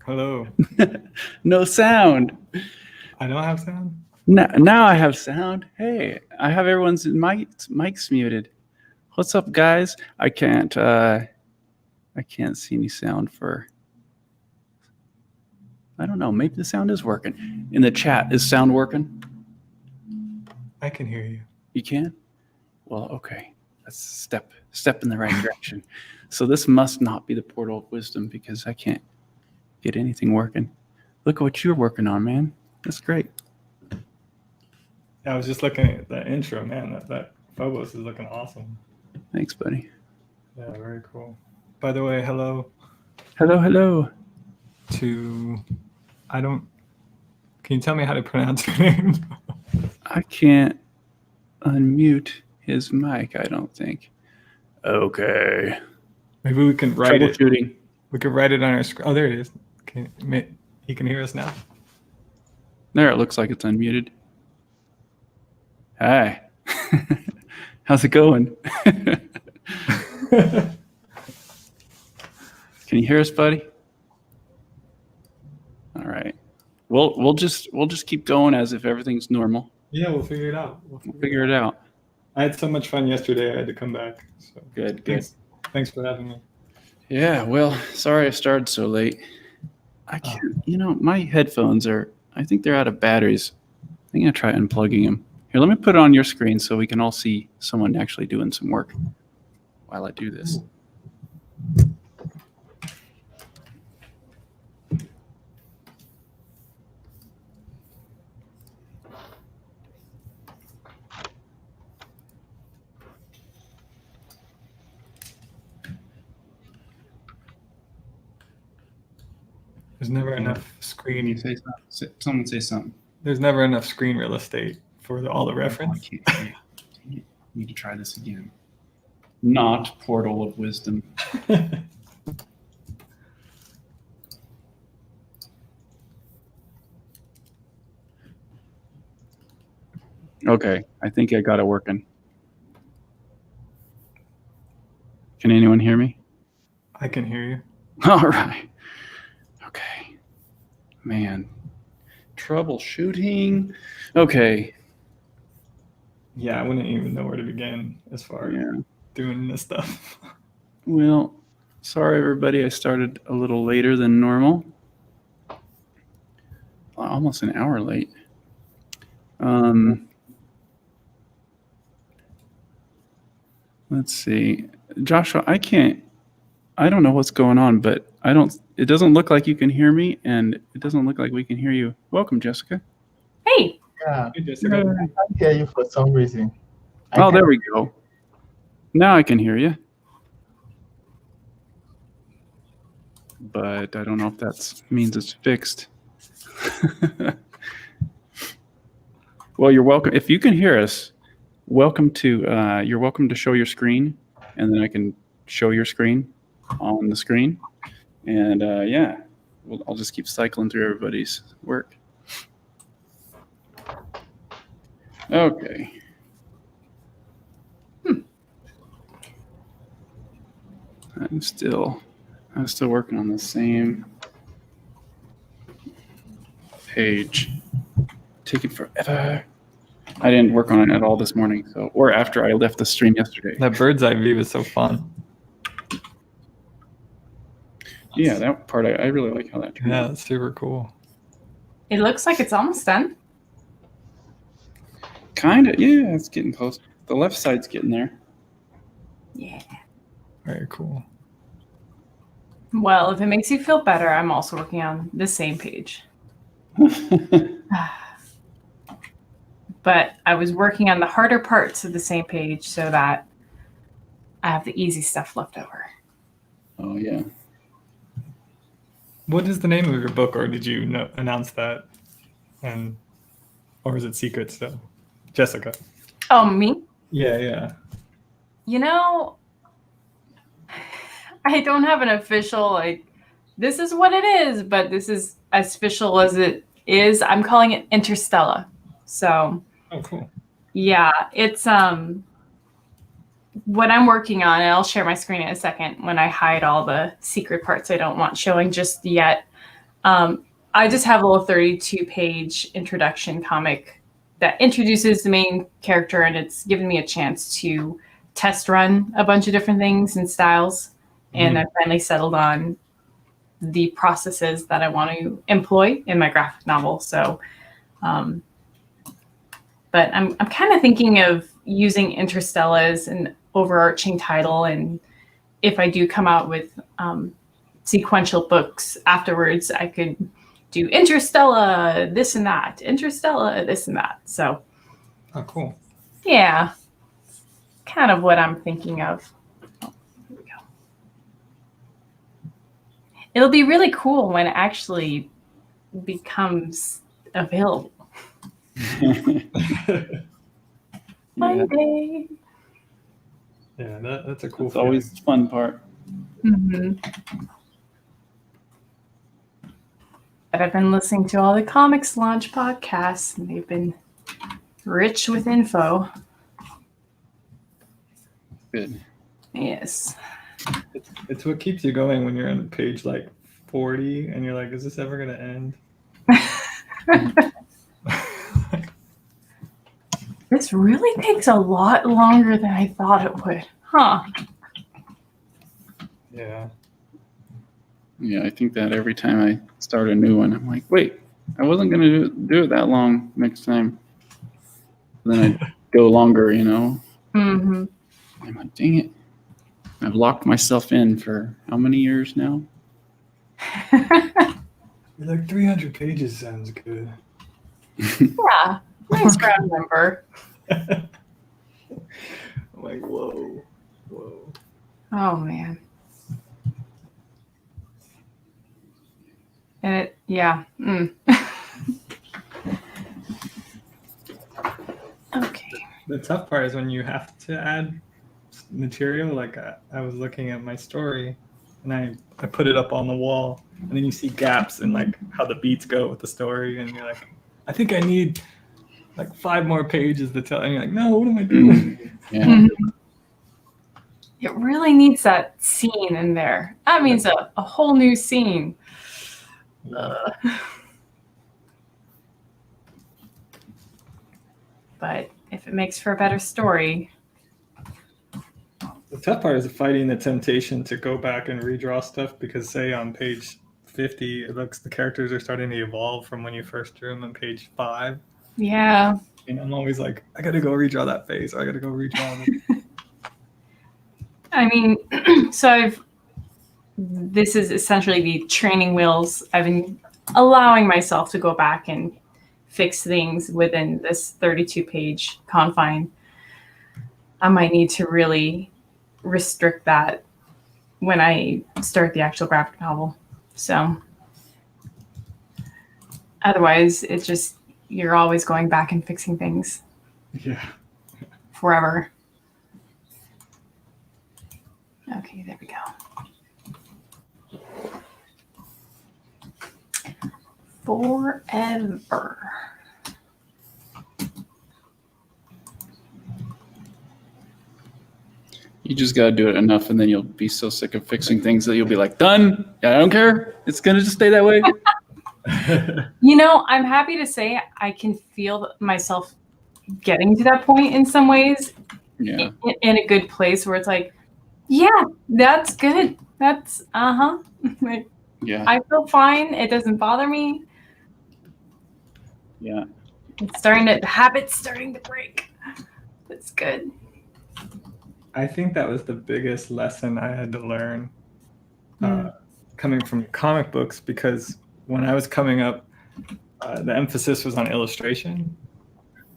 Hello. No sound. I don't have sound. Now I have sound. Hey, I have everyone's mics muted. What's up, guys? I can't see any sound for. I don't know. Maybe the sound is working. In the chat, is sound working? I can hear you. You can? Well, okay. That's a step in the right direction. So this must not be the portal of wisdom because I can't get anything working. Look at what you're working on, man. That's great. I was just looking at that intro, man. That Phobos is looking awesome. Thanks, buddy. Yeah, very cool. By the way, hello. Hello. Can you tell me how to pronounce your name? I can't unmute his mic, I don't think. Okay. Maybe we can write it. Troubleshooting. We could write it on our screen. Oh, there it is. He can hear us now. There, it looks like it's unmuted. Hi. How's it going? Can you hear us, buddy? All right. We'll just keep going as if everything's normal. Yeah, we'll figure it out. We'll figure it out. I had so much fun yesterday. I had to come back. So Good. Thanks for having me. Yeah. Well, sorry I started so late. I can't. My headphones I think they're out of batteries. I'm gonna try unplugging them. Here, let me put it on your screen so we can all see someone actually doing some work while I do this. There's never enough screen. Someone say something. There's never enough screen real estate for all the reference. I need to try this again. Not portal of wisdom. Okay, I think I got it working. Can anyone hear me? I can hear you. All right. Okay. Man. Troubleshooting. Okay. Yeah, I wouldn't even know where to begin as far as doing this stuff. Well, sorry everybody, I started a little later than normal. Almost an hour late. Let's see. Joshua, I don't know what's going on, but it doesn't look like you can hear me, and it doesn't look like we can hear you. Welcome, Jessica. Hey. Yeah. Hey, Jessica. I can't hear you for some reason. There we go. Now I can hear you. But I don't know if that means it's fixed. Well, you're welcome. If you can hear us, you're welcome to show your screen, and then I can show your screen on the screen. And I'll just keep cycling through everybody's work. Okay. I'm still working on the same page. Taking forever. I didn't work on it at all this morning, or after I left the stream yesterday. That bird's eye view is so fun. Yeah, that part I really like how that turned out. Yeah, that's super cool. It looks like it's almost done. Kind of, yeah, it's getting close. The left side's getting there. Yeah. Very cool. Well, if it makes you feel better, I'm also working on the same page. But I was working on the harder parts of the same page so that I have the easy stuff left over. Oh, yeah. What is the name of your book, or did you announce that? Or is it secret still? Jessica. Oh, me? Yeah. I don't have an official, this is what it is, but this is as official as it is. I'm calling it Interstella. So. Oh, cool. Yeah, it's what I'm working on, and I'll share my screen in a second when I hide all the secret parts I don't want showing just yet. I just have a little 32-page introduction comic that introduces the main character, and it's given me a chance to test run a bunch of different things and styles. And I finally settled on the processes that I want to employ in my graphic novel. So, but I'm kind of thinking of using Interstella as an overarching title. And if I do come out with sequential books afterwards, I could do Interstella, this and that, Interstella, this and that. So, oh, cool. Yeah, kind of what I'm thinking of. Oh, here we go. It'll be really cool when it actually becomes available. One day. Yeah, that's a cool. It's always the fun part. Mm-hmm. But I've been listening to all the Comics Launch podcasts, and they've been rich with info. Good. Yes. It's what keeps you going when you're on page like 40 and you're like, is this ever gonna end? This really takes a lot longer than I thought it would. Huh. Yeah. Yeah, I think that every time I start a new one, I'm like, wait, I wasn't going to do it that long next time. Then I go longer, you know? Mm-hmm. I'm like, dang it. I've locked myself in for how many years now? Like 300 pages sounds good. Yeah. Nice round number. I'm like, whoa. Oh, man. And it, yeah. Okay. The tough part is when you have to add material. Like I was looking at my story and I put it up on the wall, and then you see gaps in like how the beats go with the story, and you're like, I think I need like 5 more pages to tell. And you're like, no, what am I doing? Yeah. Mm-hmm. It really needs that scene in there. That means a whole new scene. But if it makes for a better story. The tough part is fighting the temptation to go back and redraw stuff, because say on page 50, it looks the characters are starting to evolve from when you first drew them on page 5. Yeah. And I'm always like, I got to go redraw that face. Or I got to go redraw it. I mean, this is essentially the training wheels. I've been allowing myself to go back and fix things within this 32-page confine. I might need to really restrict that when I start the actual graphic novel. So otherwise, it's just, you're always going back and fixing things. Yeah. Forever. Okay, there we go. Forever. You just got to do it enough, and then you'll be so sick of fixing things that you'll be like, done. Yeah, I don't care. It's going to just stay that way. You know, I'm happy to say I can feel myself getting to that point in some ways. Yeah. In a good place where it's like, yeah, that's good. That's, like, Yeah. I feel fine. It doesn't bother me. Yeah. It's the habit's starting to break. That's good. I think that was the biggest lesson I had to learn coming from comic books, because when I was coming up, the emphasis was on illustration.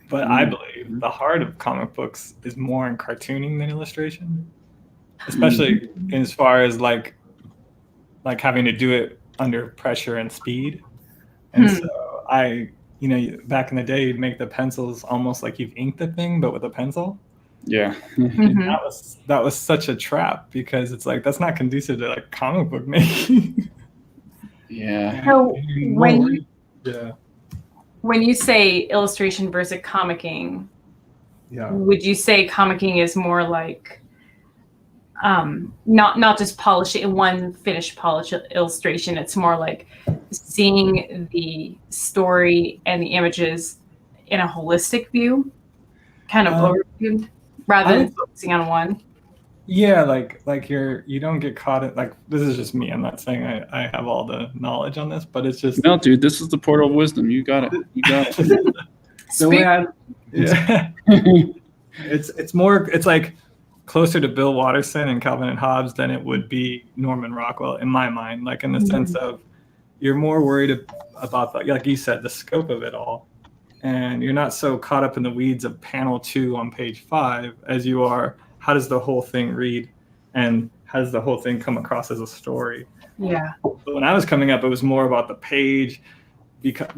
But I believe the heart of comic books is more in cartooning than illustration, especially as far as like having to do it under pressure and speed. And so back in the day, you'd make the pencils almost like you've inked the thing, but with a pencil. Yeah. And that was such a trap, because it's like, that's not conducive to like comic book making. Yeah. So when you say illustration versus comicking, would you say comicking is more like not just polish it in one finished polish illustration? It's more like seeing the story and the images in a holistic view, kind of overviewed, rather than focusing on one. Yeah, like you don't get caught in, like, this is just me. I'm not saying I have all the knowledge on this, but it's just No, dude, this is the portal of wisdom. You got it. You got it. the way it's like closer to Bill Watterson and Calvin and Hobbes than it would be Norman Rockwell in my mind. Like in the sense of you're more worried about like you said, the scope of it all, and you're not so caught up in the weeds of panel 2 on page 5 as you are. How does the whole thing read, and how does the whole thing come across as a story? Yeah. But when I was coming up, it was more about the page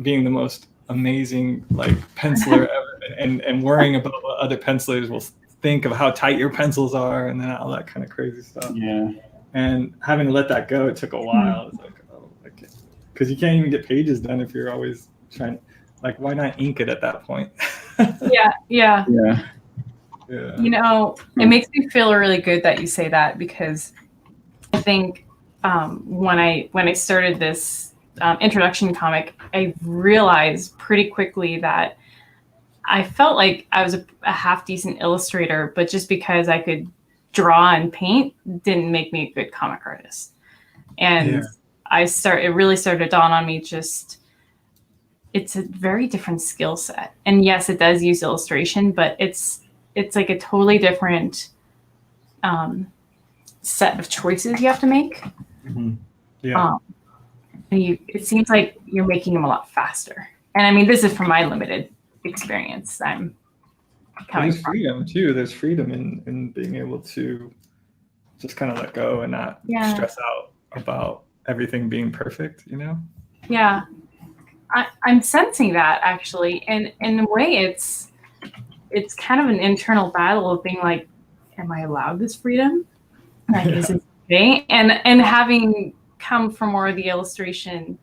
being the most amazing like penciler ever, and worrying about what other pencilers will think of how tight your pencils are, and then all that kind of crazy stuff. Yeah. And having to let that go, it took a while. It's like, oh, because you can't even get pages done if you're always trying. Like, why not ink it at that point? Yeah. Yeah. You know, it makes me feel really good that you say that, because I think when I started this introduction comic, I realized pretty quickly that I felt like I was a half decent illustrator, but just because I could draw and paint didn't make me a good comic artist. And it really started to dawn on me, just it's a very different skill set. And yes, it does use illustration, but it's like a totally different set of choices you have to make. Yeah. And it seems like you're making them a lot faster. And I mean, this is from my limited experience. I'm coming There's freedom too. There's freedom in being able to just kind of let go and not stress out about everything being perfect, you know? Yeah. I'm sensing that, actually. And in a way, it's kind of an internal battle of being like, am I allowed this freedom? Like, is it okay? And having come from more of the illustration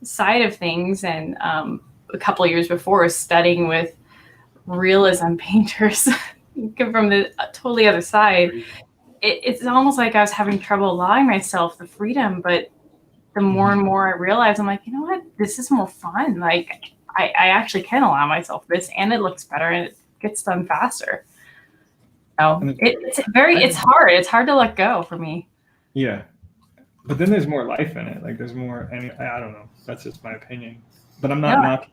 side of things, and a couple of years before studying with realism painters from the totally other side, it's almost like I was having trouble allowing myself the freedom. But the more and more I realize, I'm like, you know what, this is more fun. Like, I actually can allow myself this, and it looks better, and it gets done faster. So it's hard. It's hard to let go for me. Yeah. But then there's more life in it. Like, there's more, I don't know. That's just my opinion. But I'm not knocking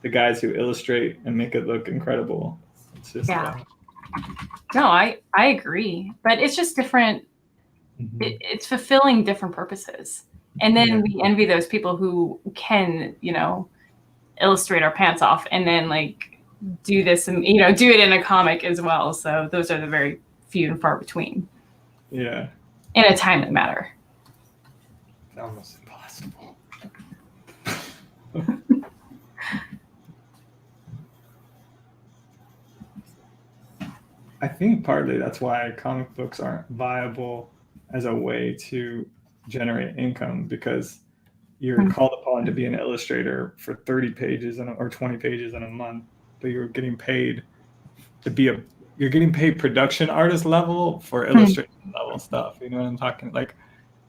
the guys who illustrate and make it look incredible. It's just no, I agree. But it's just different. It's fulfilling different purposes. And then we envy those people who can, illustrate our pants off and then like do this and, do it in a comic as well. So those are the very few and far between. Yeah. In a timely manner. Almost impossible. I think partly that's why comic books aren't viable as a way to generate income, because you're called upon to be an illustrator for 30 pages or 20 pages in a month, but you're getting paid you're getting paid production artist level for illustration level stuff. You know what I'm talking? Like,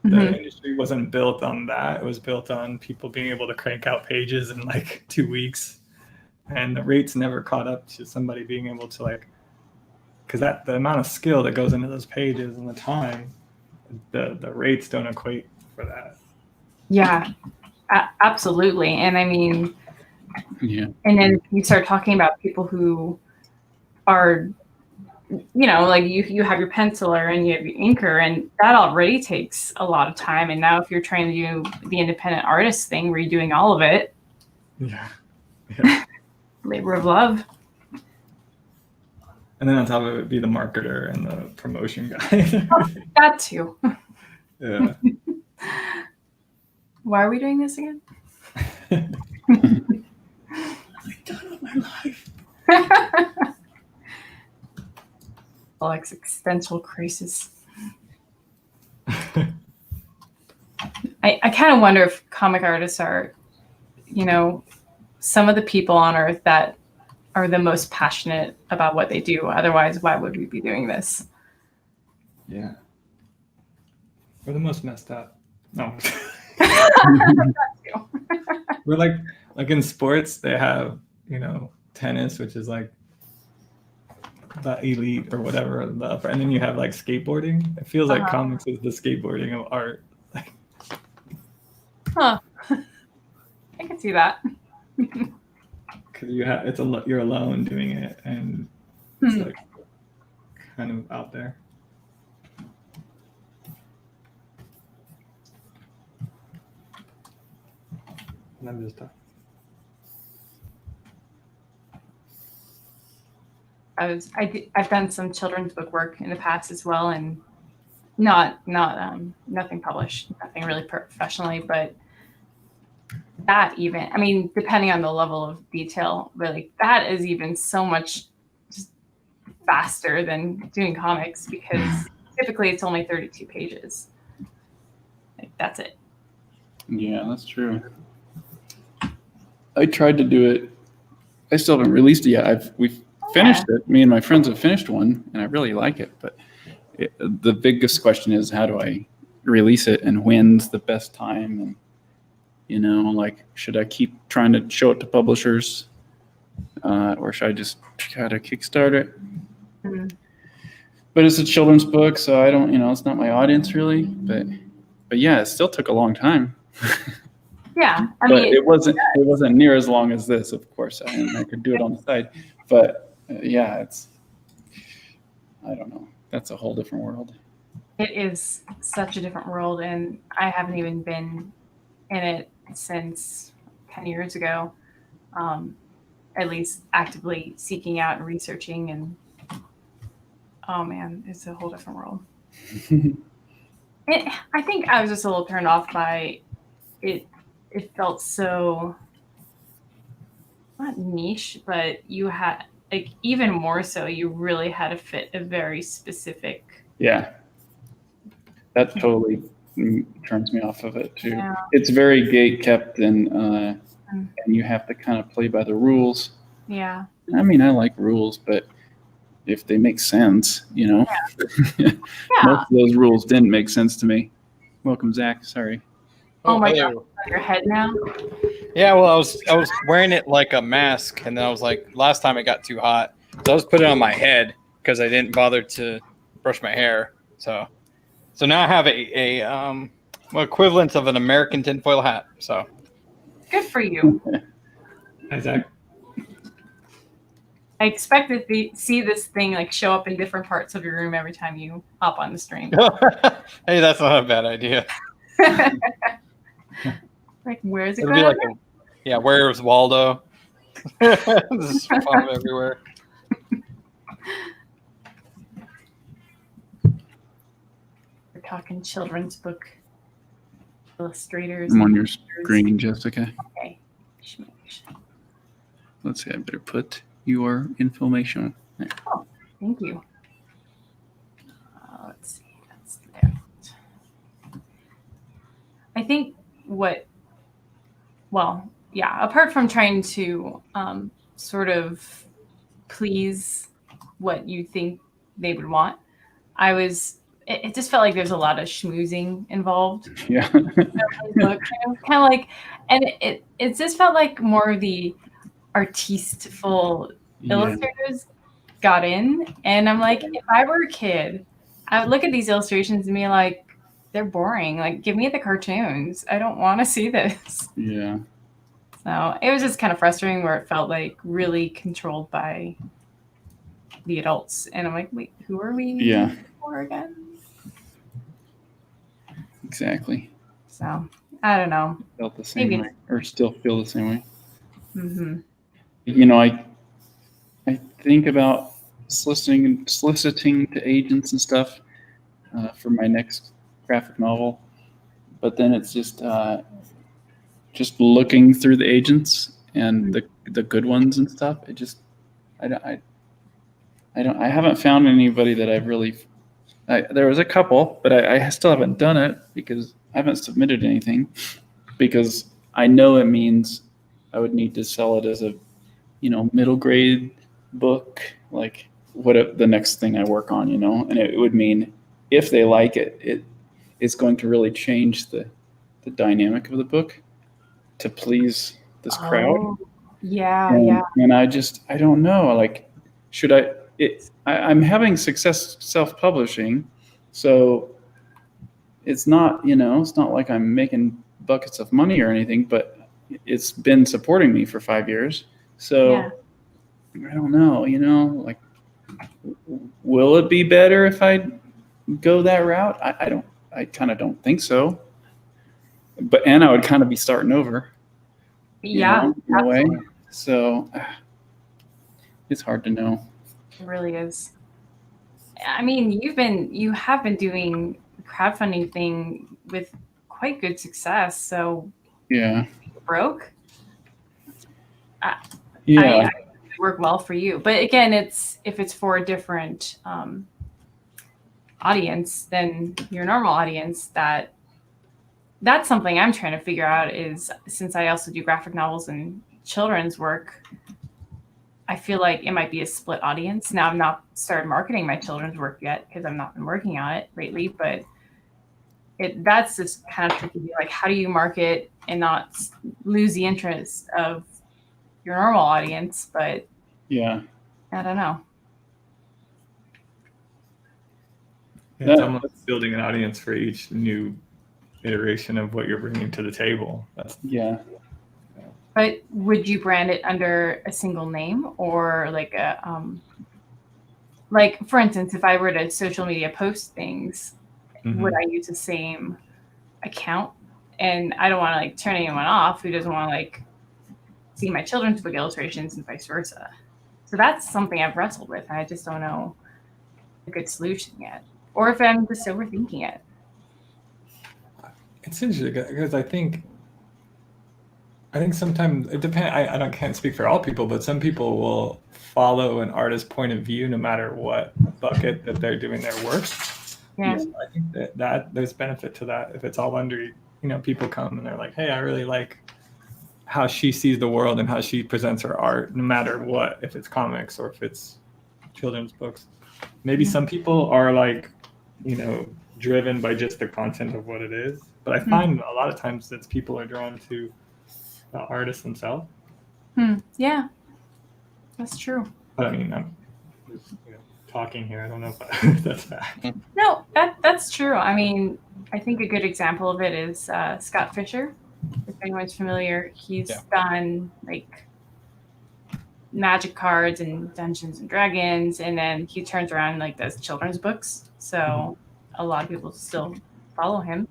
the industry wasn't built on that. It was built on people being able to crank out pages in like 2 weeks, and the rates never caught up to somebody being able to, like, because the amount of skill that goes into those pages and the time, the rates don't equate for that. Yeah, absolutely. And I mean, and then you start talking about people who are, like you have your penciler and you have your inker, and that already takes a lot of time. And now if you're trying to do the independent artist thing where you're doing all of it, labor of love. And then on top of it, be the marketer and the promotion guy. That too. Yeah. Why are we doing this again? What have I done with my life? Existential crisis. I kind of wonder if comic artists are, some of the people on earth that are the most passionate about what they do. Otherwise, why would we be doing this? Yeah. We're the most messed up. No. We're like in sports, they have, you know, tennis, which is like the elite or whatever, the upper, and then you have like skateboarding. It feels like comics is the skateboarding of art. Huh. I can see that. Because you're alone doing it, and it's like kind of out there. And I'm just talking. I've done some children's book work in the past as well, and nothing published, nothing really professionally, but that even, I mean, depending on the level of detail, really, that is even so much just faster than doing comics, because typically it's only 32 pages. Like, that's it. Yeah, that's true. I tried to do it. I still haven't released it yet. We've finished it. Me and my friends have finished one, and I really like it. But the biggest question is, how do I release it, and when's the best time? And, you know, like, should I keep trying to show it to publishers, or should I just try to kickstart it? But it's a children's book, so I don't, you know, it's not my audience really. But yeah, it still took a long time. Yeah, I But mean, it wasn't near as long as this, of course. I could do it on the side, but yeah, I don't know. That's a whole different world. it is such a different world, and I haven't even been in it since 10 years ago, at least actively seeking out and researching, and oh man, it's a whole different world. I think I was just a little turned off by it. It felt so, not niche, but you had, like, even more so, you really had to fit a very specific. Yeah, that totally turns me off of it too. Yeah. It's very gate kept, and you have to kind of play by the rules. Yeah. I mean, I like rules, but if they make sense, you know. Yeah. Most of those rules didn't make sense to me. Welcome, Zach. Sorry. Oh my hello. God, on your head now? Yeah, well, I was wearing it like a mask, and then I was like, last time it got too hot, so I was putting it on my head because I didn't bother to brush my hair. So now I have a equivalent of an American tinfoil hat. So Good for you. Hi, Zach. I expect to see this thing like show up in different parts of your room every time you hop on the stream. hey, that's not a bad idea. Like, where's it It'll going? be like where's Waldo? This bomb everywhere. We're talking children's book illustrators. I'm on your screen, Jessica. Okay. Let's see. I better put your information. There. Oh, thank you. Let's see. That's there. I think apart from trying to sort of please what you think they would want, it just felt like there's a lot of schmoozing involved. Yeah. Kind of like, and it just felt like more of the artistful illustrators got in, and I'm like, if I were a kid, I would look at these illustrations and be like, they're boring. Like, give me the cartoons. I don't want to see this. Yeah. So it was just kind of frustrating, where it felt like really controlled by the adults, and I'm like, wait, who are we for again? Exactly. So I don't know. Felt the same way, or still feel the same way. Mm-hmm. You know, I think about soliciting to agents and stuff for my next graphic novel, but then it's just looking through the agents and the good ones and stuff. It just I haven't found anybody that I've really. There was a couple, but I still haven't done it because I haven't submitted anything, because I know it means I would need to sell it as a, middle grade book, like the next thing I work on, and it would mean if they like it, it's going to really change the dynamic of the book. to please this crowd. Oh, yeah, And, yeah. and I don't know, like, should I'm having success self-publishing, so it's not, it's not like I'm making buckets of money or anything, but it's been supporting me for 5 years. So Yeah. I don't know, like, will it be better if I go that route? I kind of don't think so. And I would kind of be starting over, Yeah, in a way. absolutely. So it's hard to know. It really is. I mean, you have been doing the crowdfunding thing with quite good success. So Yeah. broke. Yeah. I work well for you, but again, if it's for a different audience than your normal audience, that's something I'm trying to figure out. Is since I also do graphic novels and children's work, I feel like it might be a split audience. Now I've not started marketing my children's work yet because I've not been working on it lately, but that's just kind of tricky. Like, how do you market and not lose the interest of your normal audience? But Yeah. I don't know. It's almost building an audience for each new iteration of what you're bringing to the table. Yeah. But would you brand it under a single name or like like for instance, if I were to social media post things, would I use the same account? And I don't want to like turn anyone off who doesn't want to like see my children's book illustrations and vice versa. So that's something I've wrestled with. I just don't know a good solution yet, or if I'm just overthinking it. It's interesting because I think sometimes it depends. I can't speak for all people, but some people will follow an artist's point of view no matter what bucket that they're doing their work. Yeah. So I think that there's benefit to that if it's all under, people come and they're like, hey, I really like how she sees the world and how she presents her art, no matter what, if it's comics or if it's children's books. Maybe some people are like, driven by just the content of what it is. But I find a lot of times that people are drawn to the artists themselves. Yeah, that's true. But I mean, I'm just, talking here. I don't know if that's bad. No, that's true. I mean, I think a good example of it is Scott Fisher. If anyone's familiar, he's done like Magic cards and Dungeons and Dragons, and then he turns around and like does children's books. So a lot of people still follow him.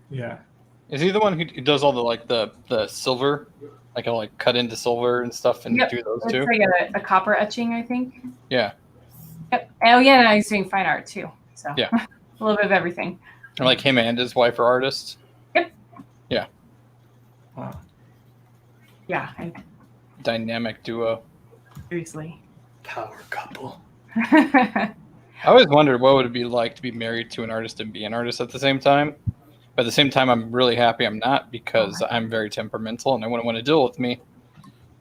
Yeah. Is he the one who does all the silver, like he'll like cut into silver and stuff and do those too? It's like a copper etching, I think. Yeah. Yep. Oh yeah, and he's doing fine art too. So yeah, a little bit of everything. And like him and his wife are artists. Yep. Yeah. Wow. Yeah. Dynamic duo. Seriously. Power couple. I always wondered what would it be like to be married to an artist and be an artist at the same time. But at the same time, I'm really happy I'm not because I'm very temperamental and I wouldn't want to deal with me.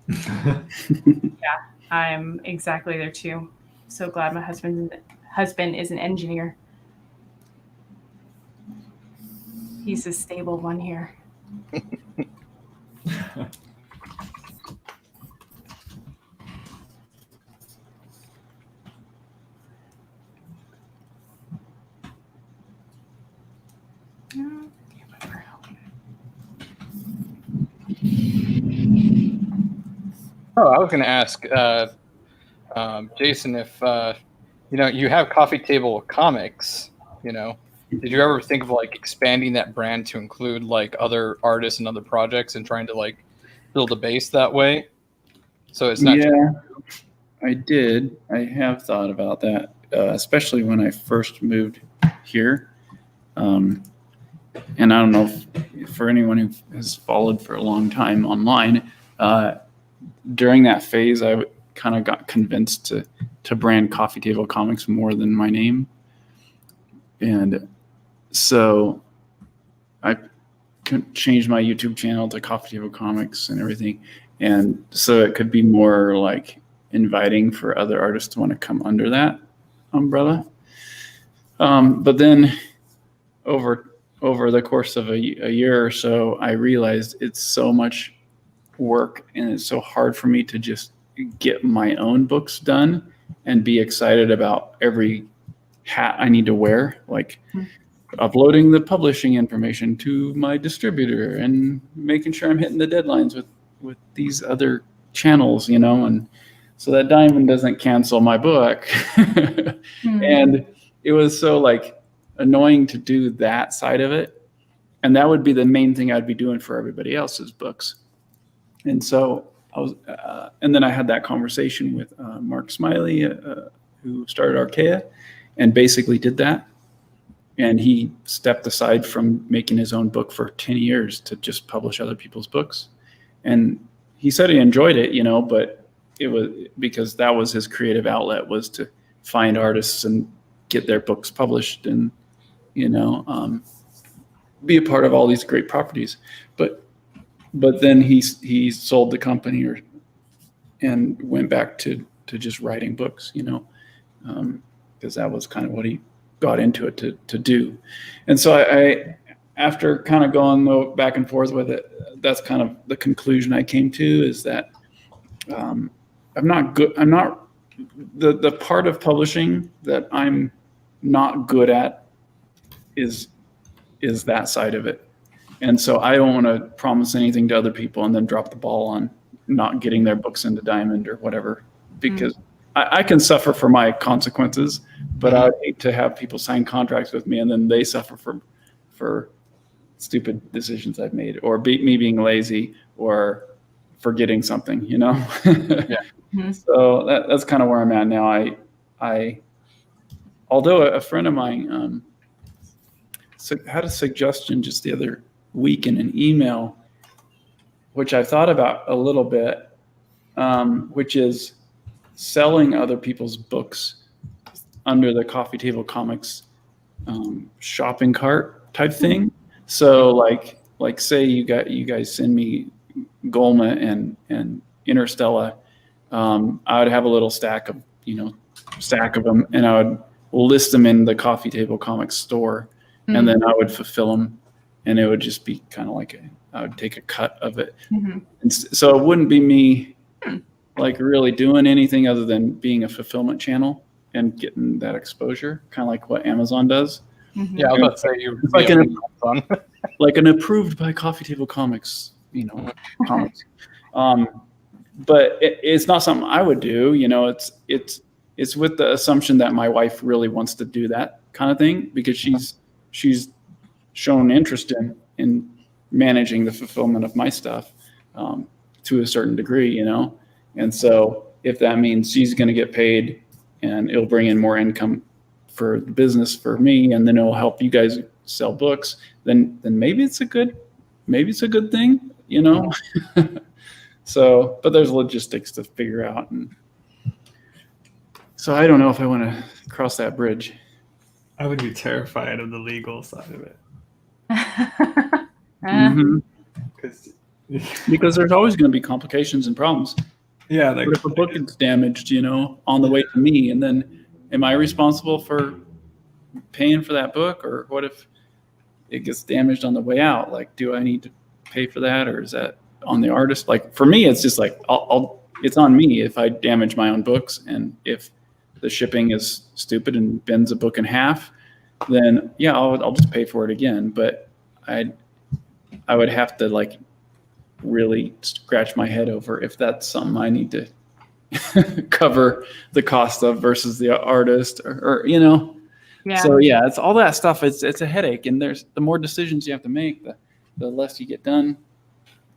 Yeah, I'm exactly there too. So glad my husband is an engineer. He's a stable one here. Oh, I was going to ask Jason if you have Coffee Table Comics. Did you ever think of like expanding that brand to include like other artists and other projects and trying to like build a base that way? So it's not. Yeah, I did. I have thought about that, especially when I first moved here. And I don't know if for anyone who has followed for a long time online, during that phase, I kind of got convinced to brand Coffee Table Comics more than my name. And so I changed my YouTube channel to Coffee Table Comics and everything. And so it could be more like inviting for other artists to want to come under that umbrella. But then over over the course of a year or so, I realized it's so much work and it's so hard for me to just get my own books done and be excited about every hat I need to wear, like uploading the publishing information to my distributor and making sure I'm hitting the deadlines with these other channels, and so that Diamond doesn't cancel my book. And it was so like annoying to do that side of it. And that would be the main thing I'd be doing for everybody else's books. And so I was, and then I had that conversation with Mark Smiley, who started Archaea, and basically did that. And he stepped aside from making his own book for 10 years to just publish other people's books. And he said he enjoyed it, but it was because that was his creative outlet, was to find artists and get their books published and, be a part of all these great properties. But then he sold the company and went back to just writing books, because that was kind of what he got into it to do. And so I after kind of going back and forth with it, that's kind of the conclusion I came to, is that I'm not good. I'm not the part of publishing that I'm not good at is that side of it. And so I don't want to promise anything to other people and then drop the ball on not getting their books into Diamond or whatever, because I can suffer for my consequences, but I would hate to have people sign contracts with me and then they suffer for stupid decisions I've made, or me being lazy or forgetting something, Yeah. So that's kind of where I'm at now. I although a friend of mine had a suggestion just the other week in an email, which I thought about a little bit, which is selling other people's books under the Coffee Table Comics shopping cart type thing. So like say you guys send me Golma and Interstella, I would have a little stack of them, and I would list them in the Coffee Table Comics store, and then I would fulfill them, and it would just be kind of like I would take a cut of it. And so it wouldn't be me like really doing anything other than being a fulfillment channel and getting that exposure, kind of like what Amazon does. Yeah, I was about to say you like like an approved by Coffee Table Comics, comics. But it's not something I would do. It's with the assumption that my wife really wants to do that kind of thing, because she's shown interest in managing the fulfillment of my stuff to a certain degree, And so if that means she's going to get paid and it'll bring in more income for the business for me, and then it'll help you guys sell books, then maybe it's a good thing, So, but there's logistics to figure out, and so I don't know if I want to cross that bridge. I would be terrified of the legal side of it. Because there's always going to be complications and problems. Yeah, what if a book gets damaged, on the way to me, and then am I responsible for paying for that book? Or what if it gets damaged on the way out? Like, do I need to pay for that, or is that on the artist? Like, for me, it's just like it's on me if I damage my own books, and if the shipping is stupid and bends a book in half, then yeah, I'll just pay for it again. But I would have to like really scratch my head over if that's something I need to cover the cost of versus the artist, or Yeah. So yeah, it's all that stuff. It's a headache, and the more decisions you have to make, the less you get done.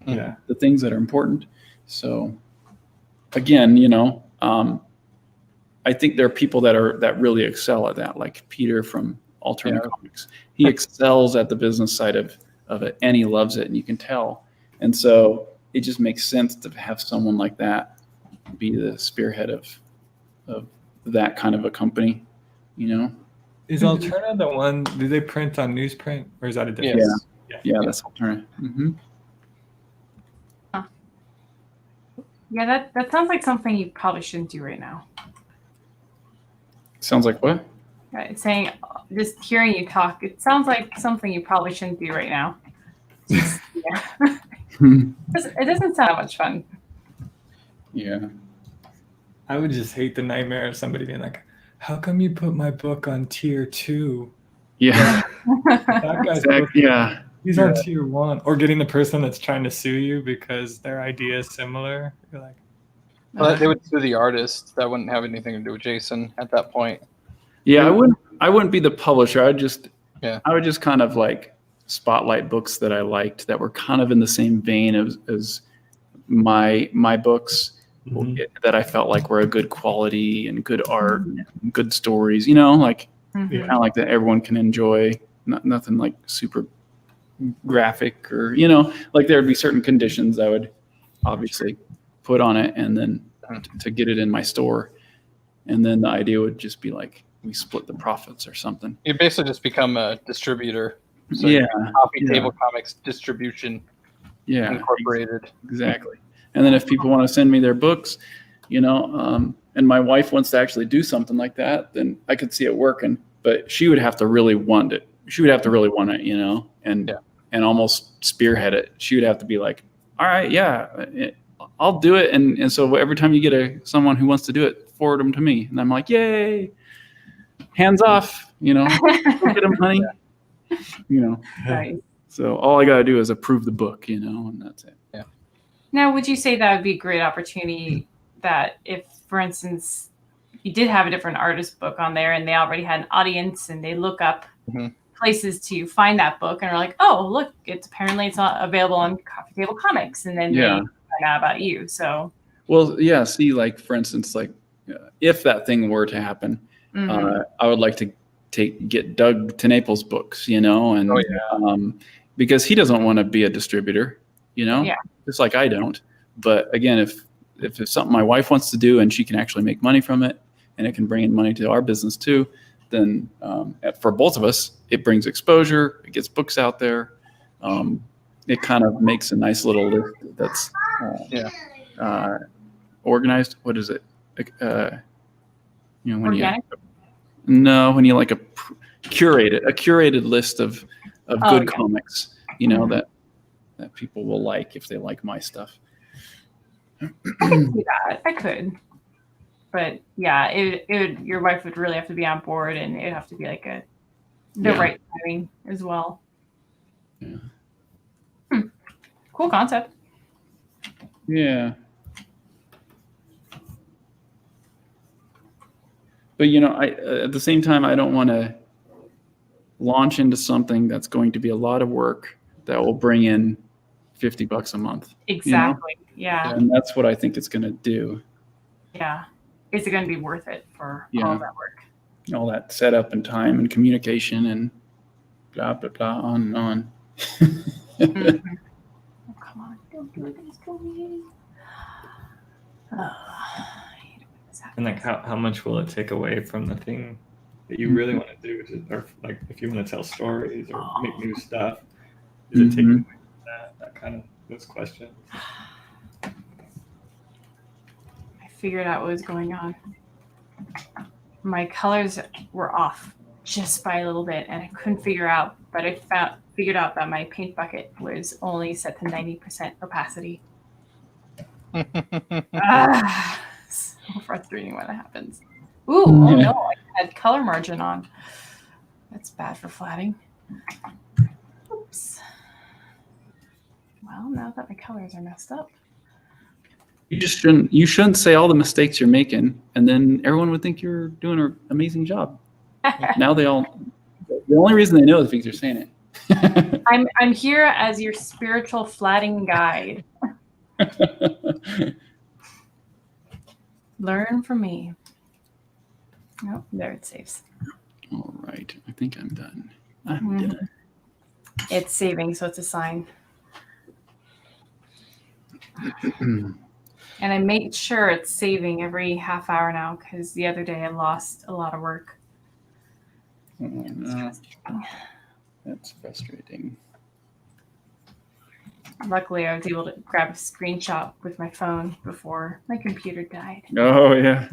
Yeah. The things that are important. So again, I think there are people that really excel at that, like Peter from Alternative Comics. He excels at the business side of it, and he loves it, and you can tell. And so it just makes sense to have someone like that be the spearhead of that kind of a company, Is Alterna the one? Do they print on newsprint, or is that a different? Yeah, that's Alterna. Yeah, that sounds like something you probably shouldn't do right now. Sounds like what? Right, saying, just hearing you talk, it sounds like something you probably shouldn't do right now. Just, yeah. It doesn't sound that much fun. Yeah. I would just hate the nightmare of somebody being like, "How come you put my book on tier 2? Yeah. That guy's book, Yeah. he's on tier 1." Or getting the person that's trying to sue you because their idea is similar. You're like, But they would sue the artist. That wouldn't have anything to do with Jason at that point. Yeah, I wouldn't be the publisher. I would just kind of like spotlight books that I liked that were kind of in the same vein as my books that I felt like were a good quality and good art, and good stories, like Mhm. kind of like that everyone can enjoy. Nothing like super graphic or, like there would be certain conditions I would obviously put on it and then to get it in my store. And then the idea would just be like, we split the profits or something. You basically just become a distributor. So Yeah. Coffee Yeah. Table Comics Distribution Yeah. Incorporated. Exactly. And then if people want to send me their books, and my wife wants to actually do something like that, then I could see it working. But she would have to really want it. She would have to really want it, and almost spearhead it. She would have to be like, all right, yeah, I'll do it. And so every time you get someone who wants to do it, forward them to me. And I'm like, yay, hands off, go get them, honey. Right. So all I got to do is approve the book, and that's it. Yeah. Now, would you say that would be a great opportunity that if, for instance, you did have a different artist book on there and they already had an audience and they look up places to find that book and are like, oh, look, it's not available on Coffee Table Comics. And then they find out about you. So, well, yeah, see, like, for instance, like if that thing were to happen, I would like to get Doug to Naples books, and because he doesn't want to be a distributor, just like I don't. But again, if it's something my wife wants to do and she can actually make money from it and it can bring in money to our business too, then for both of us, it brings exposure, it gets books out there. It kind of makes a nice little list that's organized. What is it? When organic? when you like curated list of good comics, that people will like if they like my stuff. I could see that. I could. But yeah, your wife would really have to be on board and it'd have to be like the right timing as well. Yeah. Cool concept. Yeah. But I at the same time I don't want to launch into something that's going to be a lot of work that will bring in $50 a month. Exactly. Yeah. And that's what I think it's going to do. Yeah. Is it going to be worth it for all that work? All that setup and time and communication and blah, blah, blah, on and on. Oh, come on. Don't do this to me. And like, how much will it take away from the thing that you really want to do? Or like, if you want to tell stories or make new stuff, is it taking away from that kind of those questions? I figured out what was going on. My colors were off just by a little bit, and I couldn't figure out. But I figured out that my paint bucket was only set to 90% opacity. So frustrating when it happens. Ooh, oh no, I had color margin on. That's bad for flatting. Oops. Well, now that my colors are messed up. You shouldn't say all the mistakes you're making, and then everyone would think you're doing an amazing job. Now the only reason they know is because you're saying it. I'm here as your spiritual flatting guide. Learn from me. Oh, there it saves. All right, I think I'm done. I'm done. It's saving, so it's a sign. And I made sure it's saving every half hour now because the other day I lost a lot of work. Oh, no. That's frustrating. Luckily, I was able to grab a screenshot with my phone before my computer died. Oh, yeah.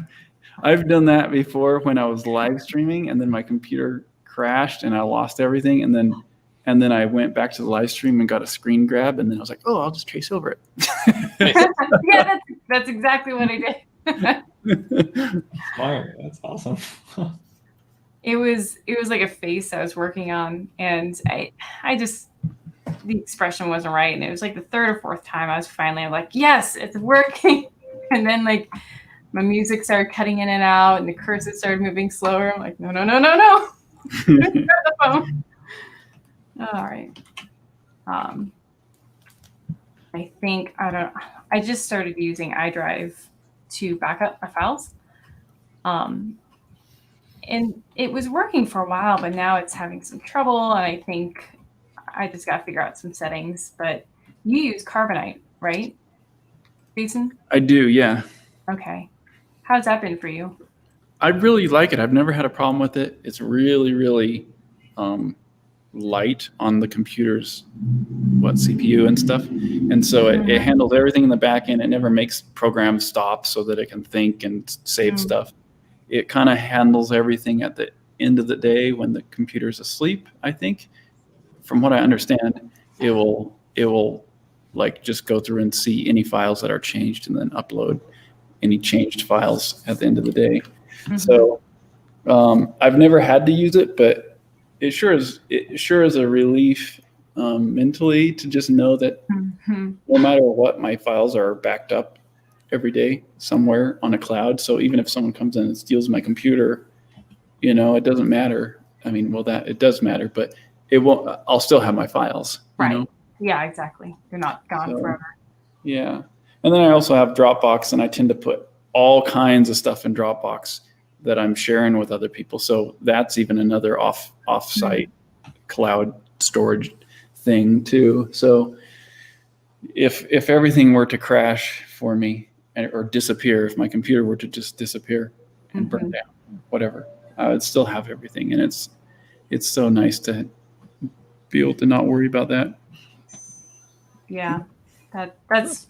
I've done that before when I was live streaming, and then my computer crashed and I lost everything, and then I went back to the live stream and got a screen grab, and then I was like, oh, I'll just trace over it. Yeah, that's exactly what I did. Smart. That's awesome. It was like a face I was working on, and I just, the expression wasn't right, and it was like the third or fourth time I was finally like, yes, it's working. And then like my music started cutting in and out, and the cursor started moving slower. I'm like, no. The phone. All right. I think I just started using iDrive to back up my files. And it was working for a while, but now it's having some trouble. And I think I just got to figure out some settings. But you use Carbonite, right, Jason? I do, yeah. Okay. How's that been for you? I really like it. I've never had a problem with it. It's really, really light on the computer's CPU and stuff. And so it handles everything in the back end. It never makes programs stop so that it can think and save stuff. It kind of handles everything at the end of the day when the computer's asleep, I think. From what I understand, it will like just go through and see any files that are changed and then upload any changed files at the end of the day. So I've never had to use it, but it sure is a relief mentally to just know that no matter what, my files are backed up every day somewhere on a cloud. So even if someone comes in and steals my computer, it doesn't matter. I mean, well, that it does matter, but it won't. I'll still have my files. Right. Yeah, exactly. They're not gone forever. Yeah. And then I also have Dropbox, and I tend to put all kinds of stuff in Dropbox that I'm sharing with other people. So that's even another off-site cloud storage thing too. So if everything were to crash for me or disappear, if my computer were to just disappear and burn down, whatever, I would still have everything. And it's so nice to be able to not worry about that. Yeah, that's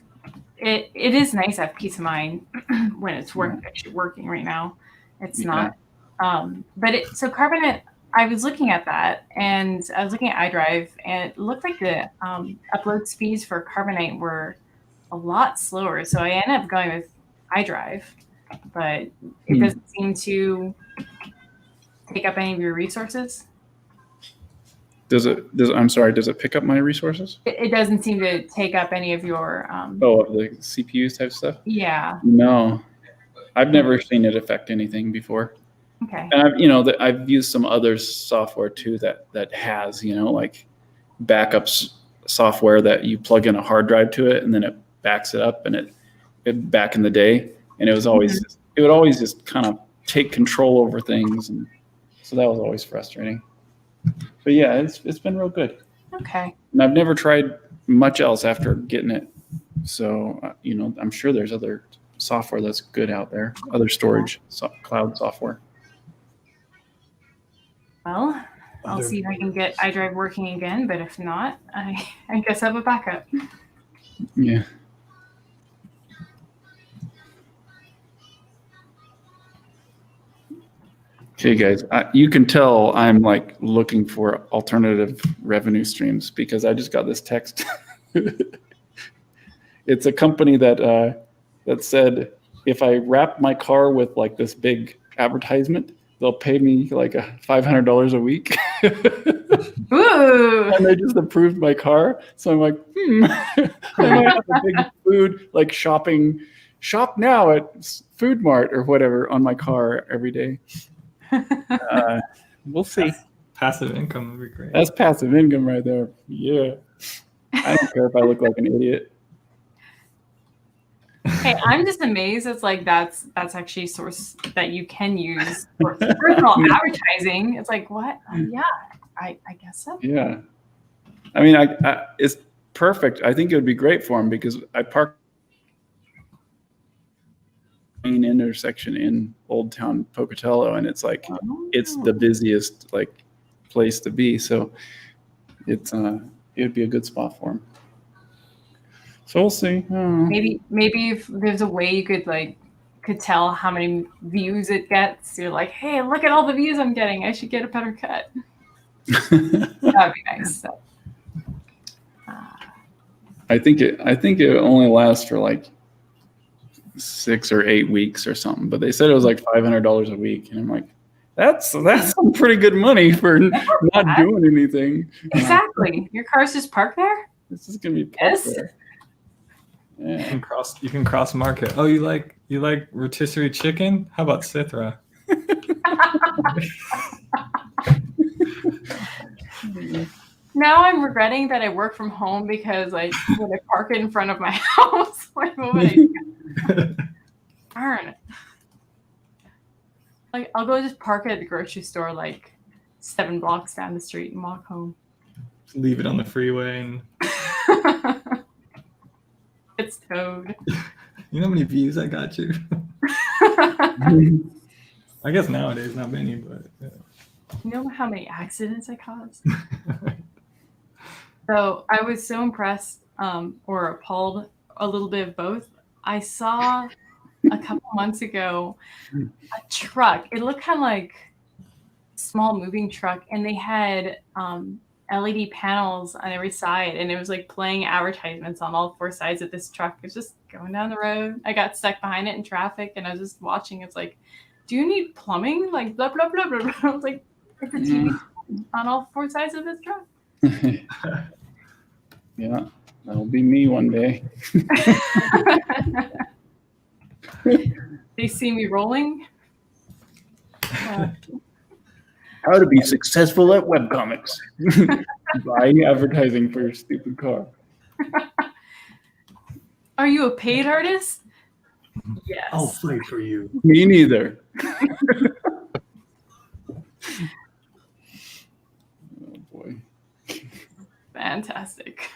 it. It is nice to have peace of mind when it's actually working right now. It's not, but so Carbonite. I was looking at that, and I was looking at iDrive, and it looked like the upload speeds for Carbonite were a lot slower. So I ended up going with iDrive, but it doesn't seem to take up any of your resources. Does it pick up my resources? It doesn't seem to take up any of your the CPUs type stuff? Yeah. No. I've never seen it affect anything before. Okay. And I've used some other software too that has, like backups software that you plug in a hard drive to it and then it backs it up, and it back in the day, and it would always just kind of take control over things, and so that was always frustrating. But yeah, it's been real good. Okay. And I've never tried much else after getting it. So, I'm sure there's other software that's good out there, other storage, cloud software. Well, I'll see if I can get iDrive working again, but if not, I guess I have a backup. Yeah. Okay, guys, you can tell I'm like looking for alternative revenue streams because I just got this text. It's a company that said if I wrap my car with like this big advertisement, they'll pay me like $500 a week. Ooh. And they just approved my car. So I'm like, I might have a big food like shop now at Food Mart or whatever on my car every day. We'll see. Passive income would be great. That's passive income right there. Yeah. I don't care if I look like an idiot. Hey, I'm just amazed. It's like that's actually a source that you can use for personal advertising. It's like, what? Yeah, I guess so. Yeah. I mean, it's perfect. I think it would be great for him because I park main intersection in Old Town Pocatello, and it's like it's the busiest like place to be. So it would be a good spot for him. So we'll see. Maybe if there's a way you could like could tell how many views it gets. You're like, hey, look at all the views I'm getting. I should get a better cut. That'd be nice. So, I think it only lasts for like 6 or 8 weeks or something. But they said it was like $500 a week, and I'm like, that's some pretty good money for not doing anything. exactly. Your car's just parked there? This is gonna be parked Yes. there. You Yeah. can cross market. Oh, you like rotisserie chicken? How about Sithra? Now I'm regretting that I work from home because when I park it in front of my house, like what would I do? Darn it. Like I'll go just park it at the grocery store like 7 blocks down the street and walk home. Leave it on the freeway, and It's towed. you know how many views I got you? I guess nowadays not many, but yeah. You know how many accidents I caused? So I was so impressed or appalled, a little bit of both. I saw a couple months ago a truck. It looked kind of like a small moving truck, and they had LED panels on every side, and it was like playing advertisements on all 4 sides of this truck. It was just going down the road. I got stuck behind it in traffic, and I was just watching. It's like, do you need plumbing? Like blah blah blah blah blah. I was like, it's a TV on all 4 sides of this truck. Yeah, that'll be me one day. They see me rolling. How to be successful at webcomics. Buying advertising for your stupid car. Are you a paid artist? Yes. I'll fight for you. Me neither. Oh boy. Fantastic.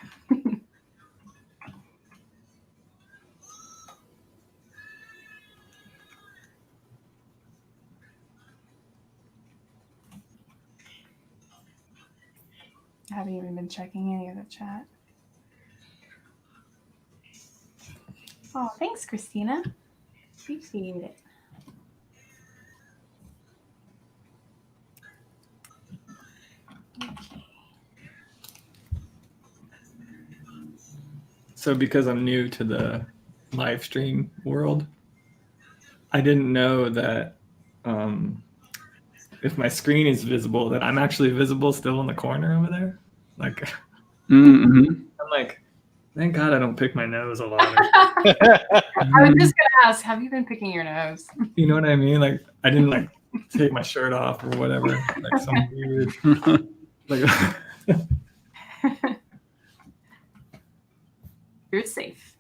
I haven't even been checking any of the chat. Oh, thanks, Christina. Appreciate it. Okay. So because I'm new to the live stream world, I didn't know that if my screen is visible, that I'm actually visible still in the corner over there. Like, Mm-hmm. I'm like, thank God I don't pick my nose a lot. I was just gonna ask, have you been picking your nose? You know what I mean? Like, I didn't like take my shirt off or whatever. Like some weird, like. You're safe.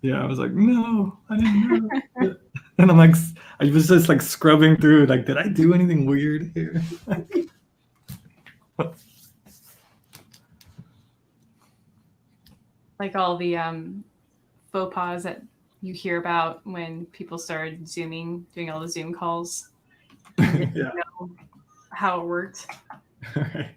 Yeah, I was like, no, I didn't know. And I'm like, I was just like scrubbing through, like, did I do anything weird here? Like all the faux pas that you hear about when people started Zooming, doing all the Zoom calls. Yeah. Know how it worked. Right.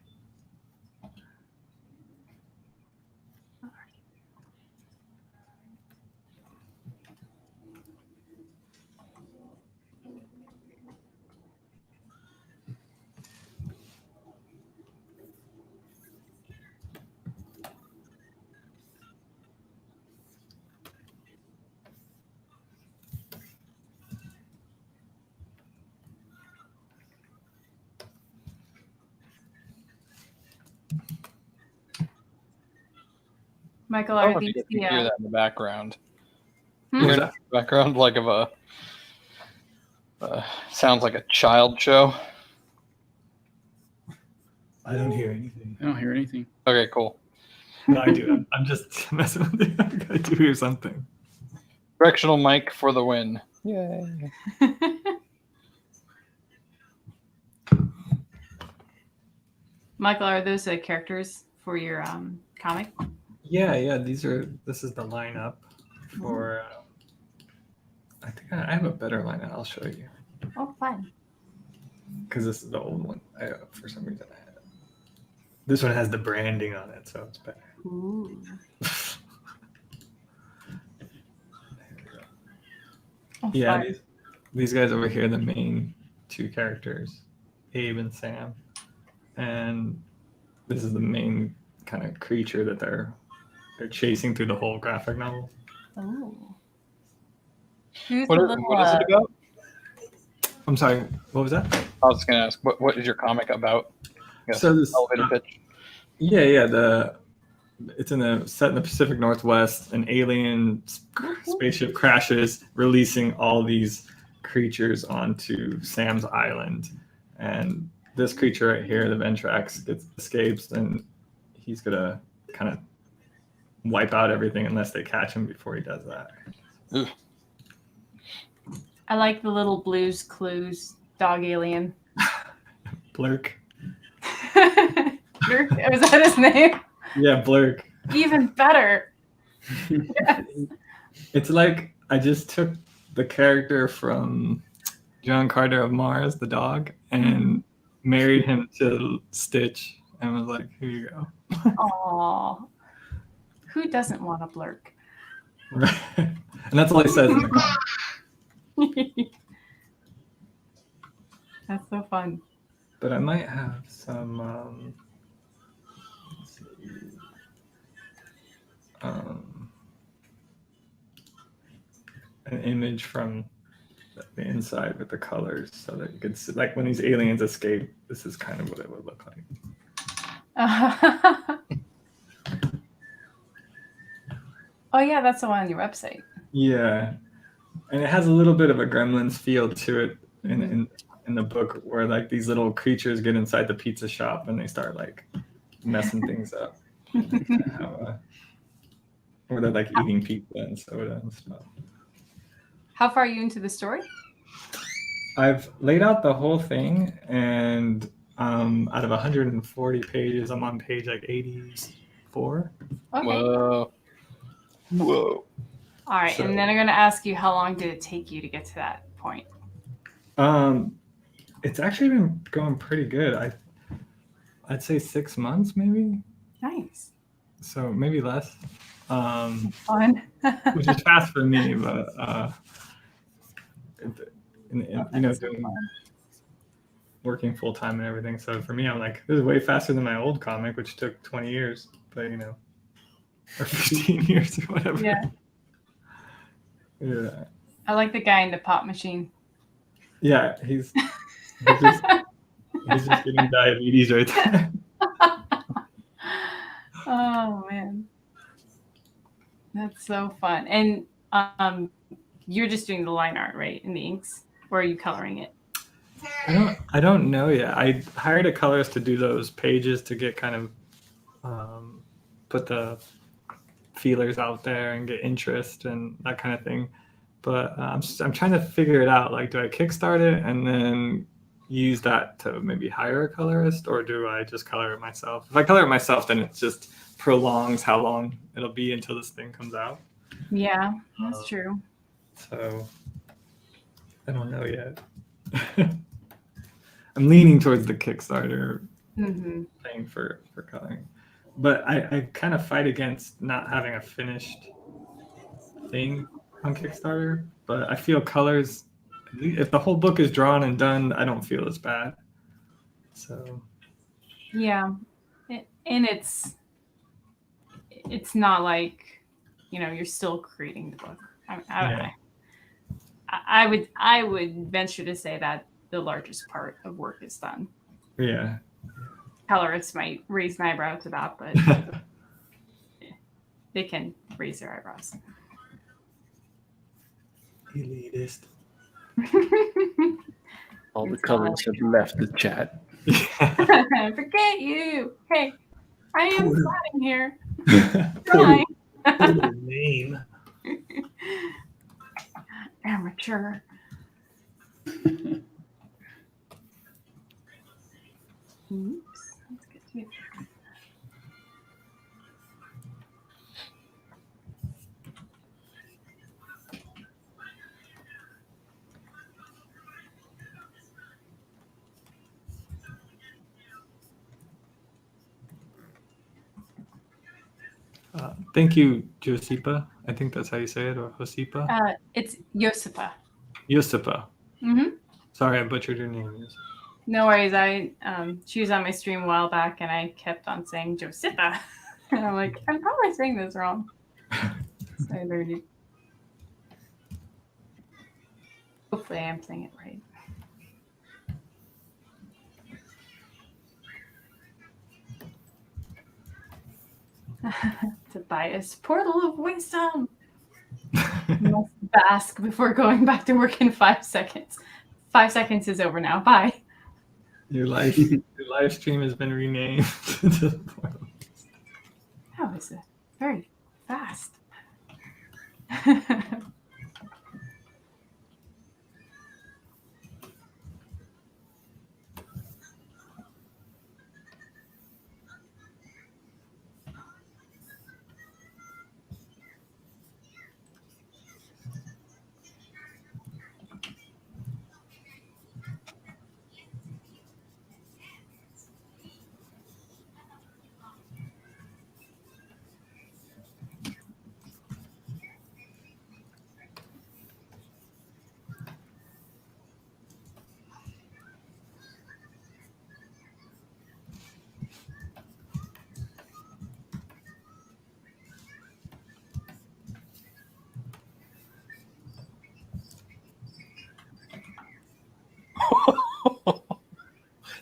Michael, I are don't know if these you can hear that in the background. Hmm? You hear that in the background like of a sounds like a child show. I don't hear anything. I don't hear anything. Okay, cool. No, I do. I'm just messing with you. I do hear something. Directional mic for the win. Yay. Michael, are those characters for your comic? Yeah. This is the lineup for. I think I have a better lineup. I'll show you Oh, fun. because this is the old one. For some reason, I had it. This one has the branding on it, so it's better. Ooh. Yeah, fun. these guys over here, the main two characters, Abe and Sam, and this is the main kind of creature that they're chasing through the whole graphic novel. Oh. Who's What, the is, little, what is it about? I'm sorry, what was that? I was just gonna ask, what is your comic about? Yes, So this, elevator pitch. yeah, it's set in the Pacific Northwest. An alien spaceship crashes, releasing all these creatures onto Sam's island, and this creature right here, the Ventrax, escapes, and he's gonna kind of wipe out everything unless they catch him before he does that. Ugh. I like the little Blue's Clues dog alien. Blurk. Was that his name? Yeah, Blurk. Even better. Yes. It's like I just took the character from John Carter of Mars, the dog, and married him to Stitch, and was like, "Here you go." Aw. Who doesn't want a blurk? Right. And that's all he says in the comic. That's so fun. But I might have some. Let's see. An image from the inside with the colors, so that you could see, like when these aliens escape, this is kind of what it would look like. Oh yeah, that's the one on your website. Yeah, and it has a little bit of a Gremlins feel to it in the book, where like these little creatures get inside the pizza shop and they start like messing things up. Or they're like eating pizza and soda and stuff. How far are you into the story? I've laid out the whole thing, and out of 140 pages, I'm on page like 84. Okay. Whoa. All right, So- and then I'm going to ask you, how long did it take you to get to that point? It's actually been going pretty good. I'd say 6 months maybe, Nice. so maybe less. Fun. Which is fast for me, but That's so doing fun. working full time and everything. So for me, I'm like, this is way faster than my old comic, which took 20 years, but or 15 years or whatever. Yeah. Yeah. I like the guy in the pop machine. Yeah, he's just getting diabetes right there. Oh man, that's so fun. And you're just doing the line art, right, in the inks, or are you coloring it? I don't know yet. I hired a colorist to do those pages to get kind of put the feelers out there and get interest and that kind of thing. But I'm trying to figure it out. Like, do I kickstart it and then use that to maybe hire a colorist, or do I just color it myself? If I color it myself, then it just prolongs how long it'll be until this thing comes out. Yeah, that's true. So I don't know yet. I'm leaning towards the Kickstarter Mm-hmm. thing for coloring, but I kind of fight against not having a finished thing on Kickstarter. But I feel colors, if the whole book is drawn and done, I don't feel as bad. So Yeah, and it's not like you're still creating the book. I would venture to say that the largest part of work is done. yeah. Colorists might raise an eyebrow to that, but they can raise their eyebrows. Elitist. All the colors have left the chat. Forget you. Hey, I am Porter. plotting here. Porter. Trying. Name. Amateur. Oops. Let's get to it. Thank you, Josipa. I think that's how you say it, or Josipa. It's Josipa. Josipa. Mm-hmm. Sorry, I butchered your name. No worries. She was on my stream a while back, and I kept on saying Josipha, and I'm like, I'm probably saying this wrong. So I learned it. Hopefully, I am saying it right. Tobias, portal of wisdom. You must bask before going back to work in 5 seconds. 5 seconds is over now. Bye. Your live stream has been renamed. That was very fast.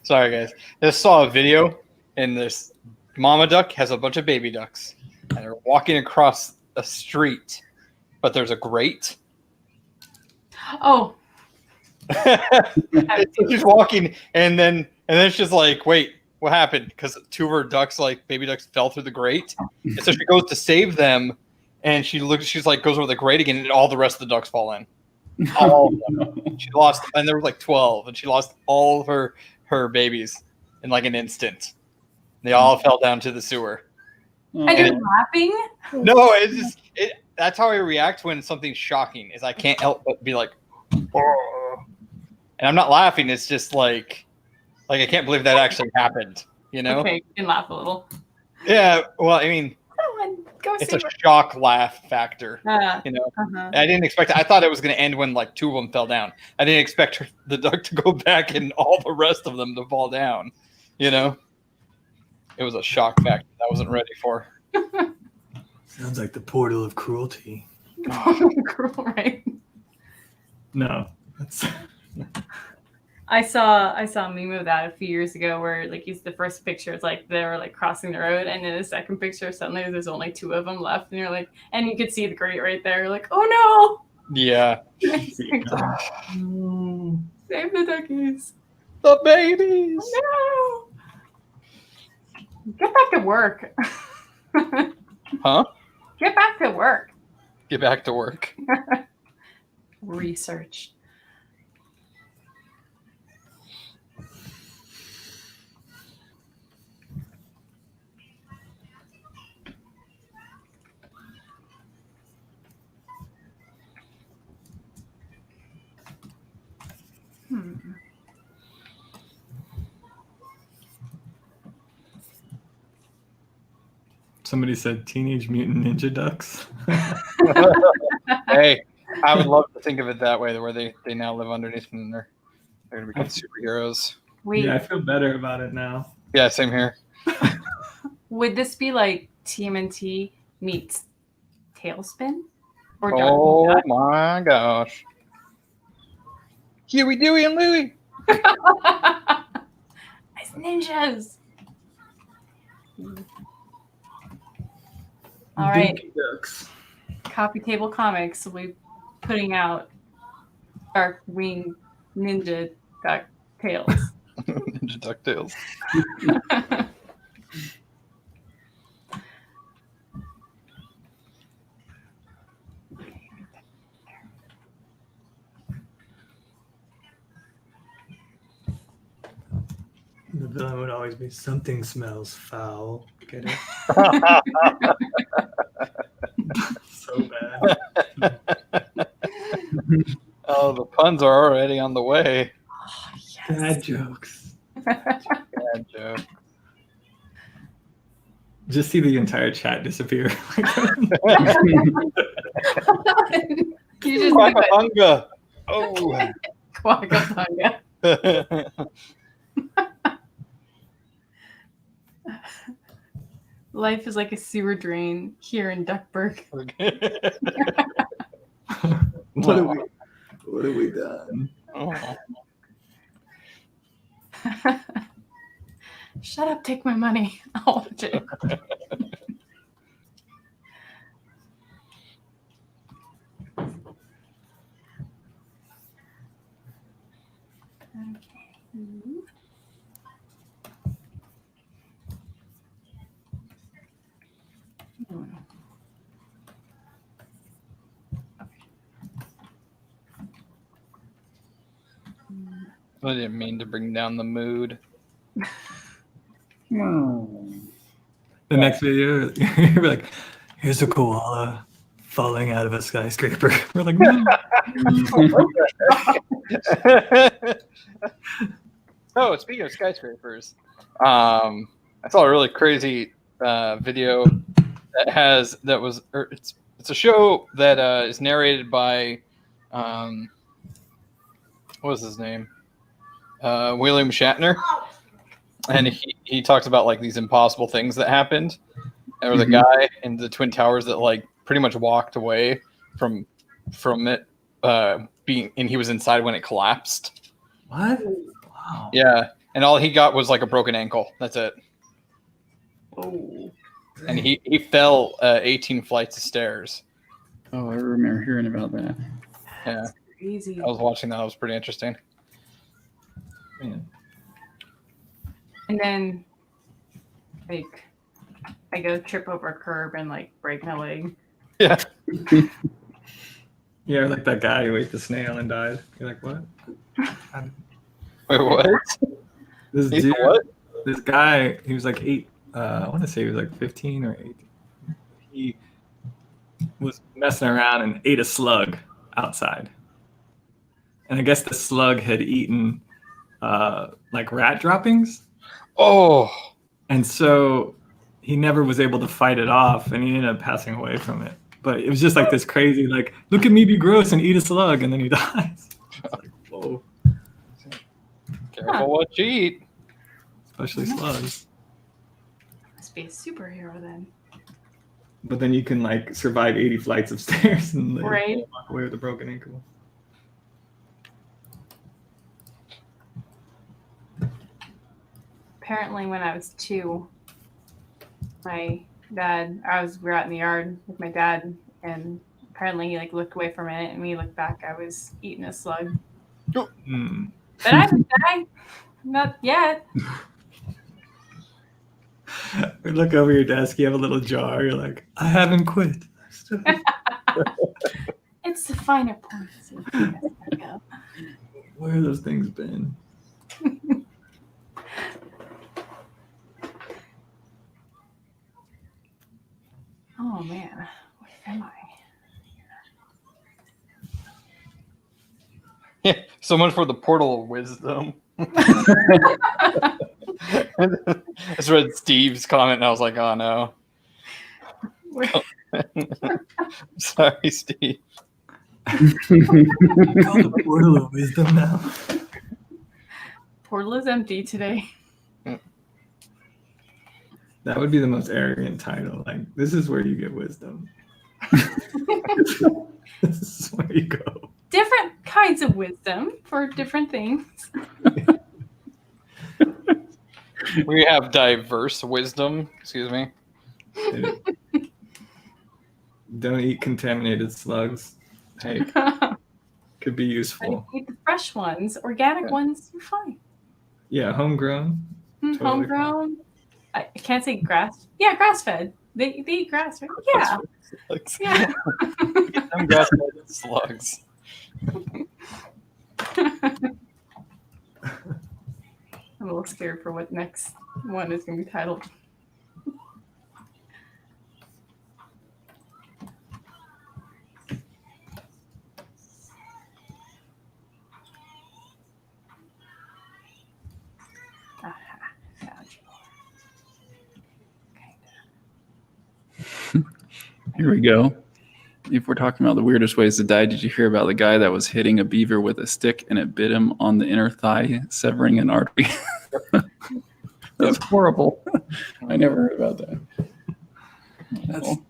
Sorry, guys. Just saw a video, and this mama duck has a bunch of baby ducks, and they're walking across a street, but there's a grate. Oh. She's walking, and then it's just like, wait, what happened? Because two of her ducks, like baby ducks, fell through the grate, and so she goes to save them, and she's like goes over the grate again, and all the rest of the ducks fall in. All of them. She lost, and there were like 12, and she lost all of her babies in like an instant. They all fell down to the sewer. And you're laughing? No, that's how I react when something's shocking. Is I can't help but be like, oh. And I'm not laughing. It's just like I can't believe that actually happened. You know? Okay, you can laugh a little. Yeah. Well, I mean, Go it's a shock laugh factor. You know, I didn't expect it. I thought it was going to end when like two of them fell down. I didn't expect the duck to go back and all the rest of them to fall down. You know, it was a shock factor I wasn't ready for. Sounds like the portal of cruelty. Cruel, right? No, that's. I saw a meme of that a few years ago where like it's the first picture, it's like they were like crossing the road, and in the second picture suddenly there's only 2 of them left, and you're like, and you could see the grate right there. You're like, oh no! Yeah. Save the duckies. The babies. No. Get back to work. Huh? Get back to work. Get back to work. Research. Somebody said Teenage Mutant Ninja Ducks. Hey, I would love to think of it that way, where they now live underneath and they're going to become superheroes. Wait, Yeah, I feel better about it now. Yeah, same here. would this be like TMNT meets Tailspin? Or Oh Darkwing Duck? my gosh. Huey, Dewey, and Louie. As ninjas. All right. Dinky Ducks. Coffee Table Comics will be putting out Darkwing Ninja Duck Tales. Ninja DuckTales. The villain would always be something smells foul. Get it? So bad. Oh, the puns are already on the way. Oh, yes. Bad jokes. Bad joke. Just see the entire chat disappear. You just Quackabunga. Oh. Quagga. Life is like a sewer drain here in Duckburg. What have we done? Oh. Shut up, take my money. I'll watch it. I didn't mean to bring down the mood. The next video, you're like, here's a koala falling out of a skyscraper. We're like, no. Oh, speaking of skyscrapers, I saw a really crazy video it's a show that is narrated by what was his name? William Shatner, and he talks about like these impossible things that happened. There was a guy in the Twin Towers that like pretty much walked away from it being, and he was inside when it collapsed. What? Wow. Yeah, and all he got was like a broken ankle. That's it. Oh. And he fell 18 flights of stairs. Oh, I remember hearing about that. Yeah, Crazy. I was watching that. It was pretty interesting. Man. And then, like, I go trip over a curb and like break my leg. Yeah. Yeah, like that guy who ate the snail and died. You're like, what? Wait, what? This He's dude, what? this guy, he was like 8. I want to say he was like 15 or 18. He was messing around and ate a slug outside. And I guess the slug had eaten like rat droppings. Oh, And so he never was able to fight it off, and he ended up passing away from it. But it was just like this crazy, like, look at me be gross and eat a slug, and then he dies. It's like, whoa. careful what you eat. Especially slugs. Must be a superhero then. But then you can like survive 80 flights of stairs and like, Right. walk away with a broken ankle. Apparently, when I was 2, we were out in the yard with my dad, and apparently he like looked away for a minute, and we looked back. I was eating a slug, Hmm. but I didn't die. Not yet. You look over your desk, you have a little jar. You're like, I haven't quit. It's the finer points. Of the Where have those things been? Oh man, where am I? Yeah, someone for the portal of wisdom. I just read Steve's comment and I was like, oh no. Sorry, Steve. Call the portal of wisdom now. Portal is empty today. That would be the most arrogant title. Like, this is where you get wisdom. This is where you go. Different kinds of wisdom for different things. We have diverse wisdom. Excuse me. Don't eat contaminated slugs. Hey, could be And useful. eat the fresh ones, organic ones, you're fine. Yeah, homegrown. Totally Homegrown. I can't say grass. Yeah, grass fed. They eat grass, right? Yeah. Slugs. Yeah. Get them grass-fed slugs. I'm a little scared for what next one is going to be titled. Aha, found you. Here we go. if we're talking about the weirdest ways to die, did you hear about the guy that was hitting a beaver with a stick and it bit him on the inner thigh, severing an artery? That's horrible. I never heard about that.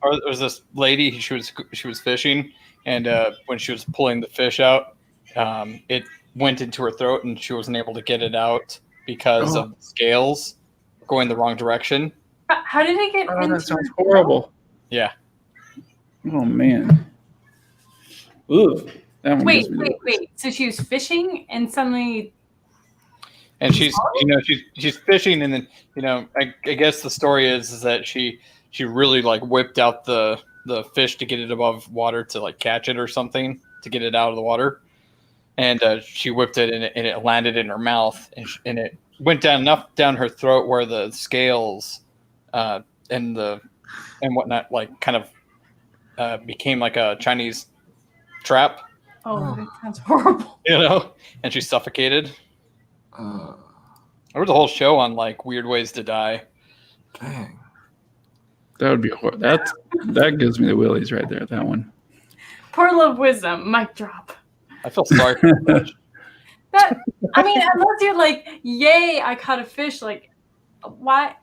Or there was this lady. She was fishing, and when she was pulling the fish out, it went into her throat, and she wasn't able to get it out because of the scales going the wrong direction. How did it get into That sounds her horrible. Yeah. Oh man. Ooh. That one gives me the Wait. So she was fishing and suddenly. And she's fishing, and then I guess the story is that she really like whipped out the fish to get it above water to like catch it or something to get it out of the water, and she whipped it and it landed in her mouth, and it went enough down her throat where the scales and whatnot like kind of became like a Chinese trap. Oh, that sounds horrible. And she suffocated. There was a whole show on like weird ways to die. Dang. That would be horrible. That gives me the willies right there. That one. Pearl of wisdom, mic drop. I feel sorry for the fish. Unless you're like, yay, I caught a fish. Like, why?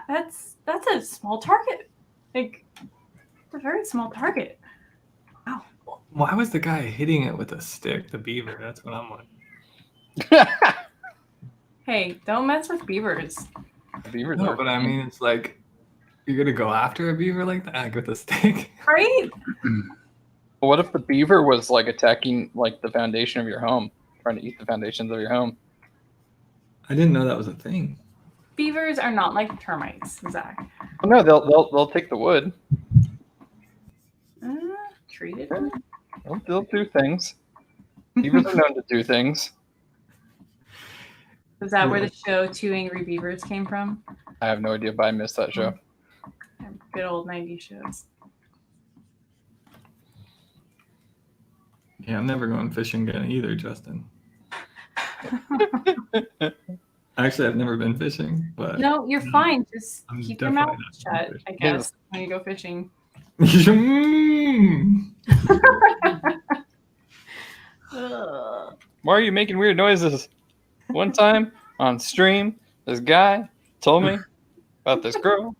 That's a small target. Like, it's a very small target. Wow. Why was the guy hitting it with a stick? The beaver. That's what I'm wondering. Hey, don't mess with beavers. Beavers No, are- but I mean, it's like you're gonna go after a beaver like that, like with a stick. Right? What if the beaver was like attacking like the foundation of your home, trying to eat the foundations of your home? I didn't know that was a thing. Beavers are not like termites, Zach. Oh, no, they'll take the wood. Treated. They'll do things. Beavers are known to do things. Is that where the show Two Angry Beavers came from? I have no idea, but I missed that show. Good old 90s shows. Yeah, I'm never going fishing again either, Justin. Actually, I've never been fishing, but No, you're fine. Just I'm keep your mouth definitely not shut, going I guess, when you go fishing. Mm. Ugh. Why are you making weird noises? One time on stream, this guy told me about this girl.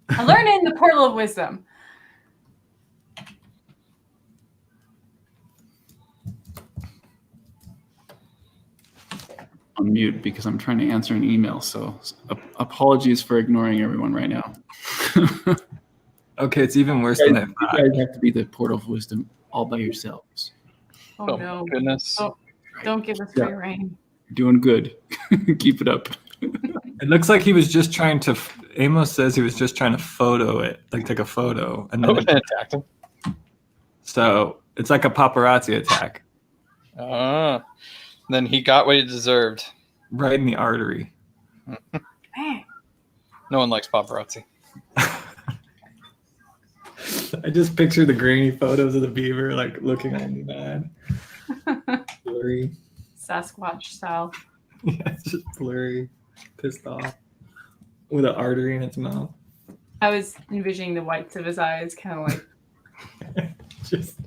I learned it in the portal of wisdom. On mute because I'm trying to answer an email. So apologies for ignoring everyone right now. Okay, it's even worse than I You thought. guys have to be the portal of wisdom all by yourselves. Oh, Oh, no. goodness. Oh, don't give us free reign. You're doing good. Keep it up. It looks like he was just trying to. Amos says he was just trying to photo it, like take a photo, and Oh, then it attacked him. so it's like a paparazzi attack Then he got what he deserved. right in the artery. Man. No one likes paparazzi. I just picture the grainy photos of the beaver like looking at me bad, blurry. Sasquatch style. Yeah, it's just blurry, pissed off, with an artery in its mouth. I was envisioning the whites of his eyes, kind of like, Just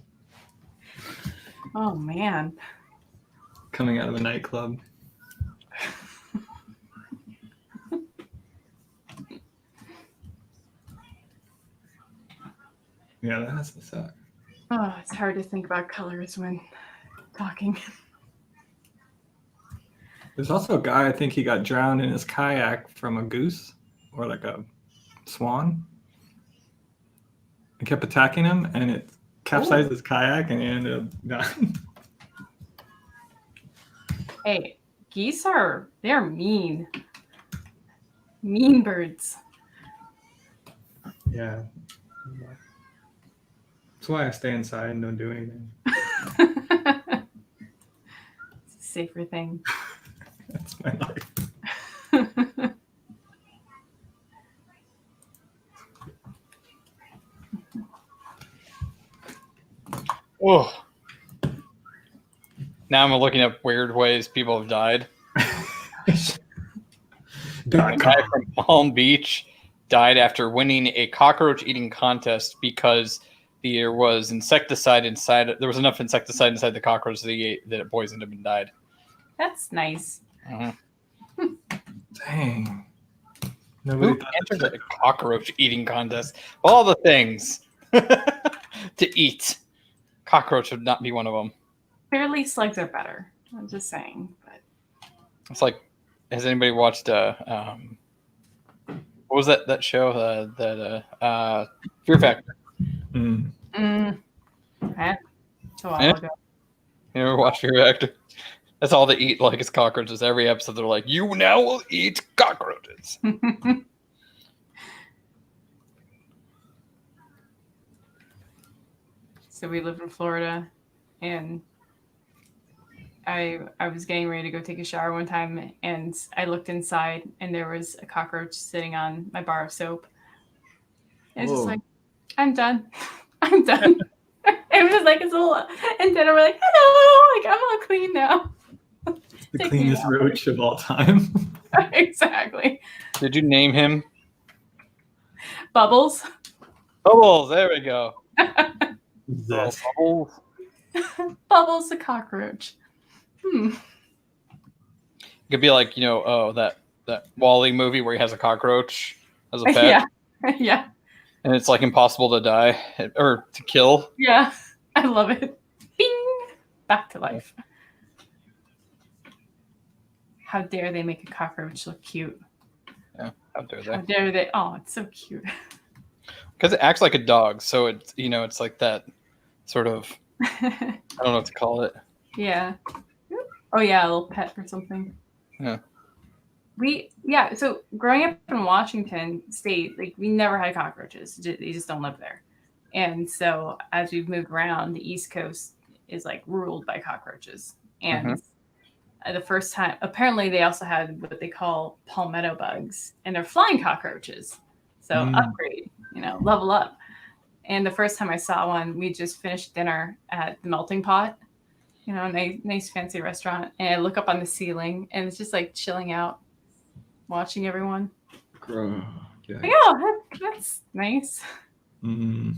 oh, man. coming out of a nightclub. Yeah, that has to suck. Oh, it's hard to think about colors when talking. There's also a guy, I think he got drowned in his kayak from a goose or like a swan. It kept attacking him and it capsized his kayak and he ended up dying. Hey, geese they're mean. Mean birds. Yeah. That's why I stay inside and don't do anything. It's a safer thing. That's my life. Oh. Now I'm looking up weird ways people have died. A guy from Palm Beach died after winning a cockroach eating contest because there was insecticide inside. There was enough insecticide inside the cockroach that he ate that it poisoned him and died. That's nice. Dang. Nobody Who thought enters a cockroach eating contest? All the things to eat. Cockroach would not be one of them. Fairly slugs are better. I'm just saying. But It's like, has anybody watched what was that show? Fear Factor. It's a while ago. You ever watched Fear Factor? That's all they eat, like it's cockroaches. Every episode, they're like, "You now will eat cockroaches." So we live in Florida, and I was getting ready to go take a shower one time, and I looked inside, and there was a cockroach sitting on my bar of soap. And it's just Whoa. like, I'm done. I'm done. It was just like it's a little, and then we're like, hello, like I'm all clean now. the Take me cleanest out. roach of all time. Exactly. Did you name him? Bubbles. Bubbles. There we go. Zest. Bubbles. Bubbles the cockroach. It could be like, that Wall-E movie where he has a cockroach as a pet. Yeah. Yeah. And it's like impossible to die or to kill. Yeah. I love it. Bing. Back to life. How dare they make a cockroach look cute? Yeah, how dare How they? dare they? Oh, it's so cute. Because it acts like a dog, so it's like that sort of, I don't know what to call it. Yeah. Oh yeah, a little pet or something. Yeah. So growing up in Washington State, like we never had cockroaches. They just don't live there. And so as we've moved around, the East Coast is like ruled by cockroaches. And the first time, apparently they also had what they call palmetto bugs, and they're flying cockroaches. So upgrade, level up. And the first time I saw one, we just finished dinner at the Melting Pot, a nice fancy restaurant. And I look up on the ceiling, and it's just like chilling out, watching everyone. Yeah. Like, oh, that's nice. Mm.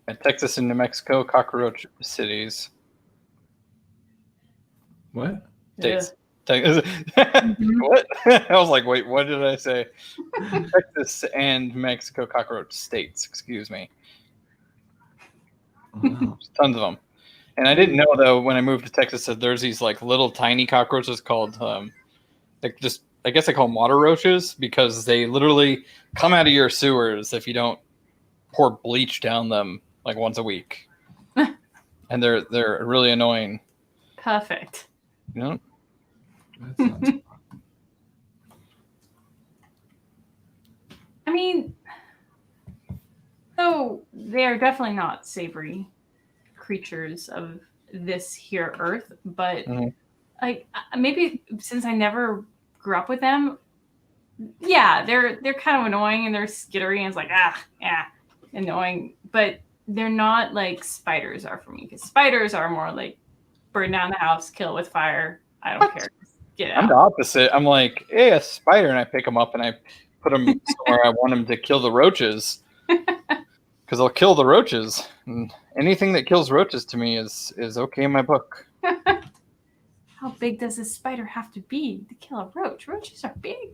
At Texas and New Mexico, cockroach cities. What? States. What? I was like, wait, what did I say? Texas and Mexico cockroach states. Excuse me. Oh, wow. There's tons of them. And I didn't know though when I moved to Texas that there's these like little tiny cockroaches called I guess I call them water roaches because they literally come out of your sewers if you don't pour bleach down them like once a week. And they're really annoying. Perfect. You know? That sounds fun. I mean, so they're definitely not savory creatures of this here earth, but like maybe since I never grew up with them, yeah, they're kind of annoying and they're skittery and it's like annoying, but they're not like spiders are for me because spiders are more like burn down the house, kill it with fire. I don't care. Get out. I'm the opposite. I'm like, hey, a spider, and I pick them up and I put them somewhere I want them to kill the roaches because they'll kill the roaches. And anything that kills roaches to me is okay in my book. How big does a spider have to be to kill a roach? Roaches are big.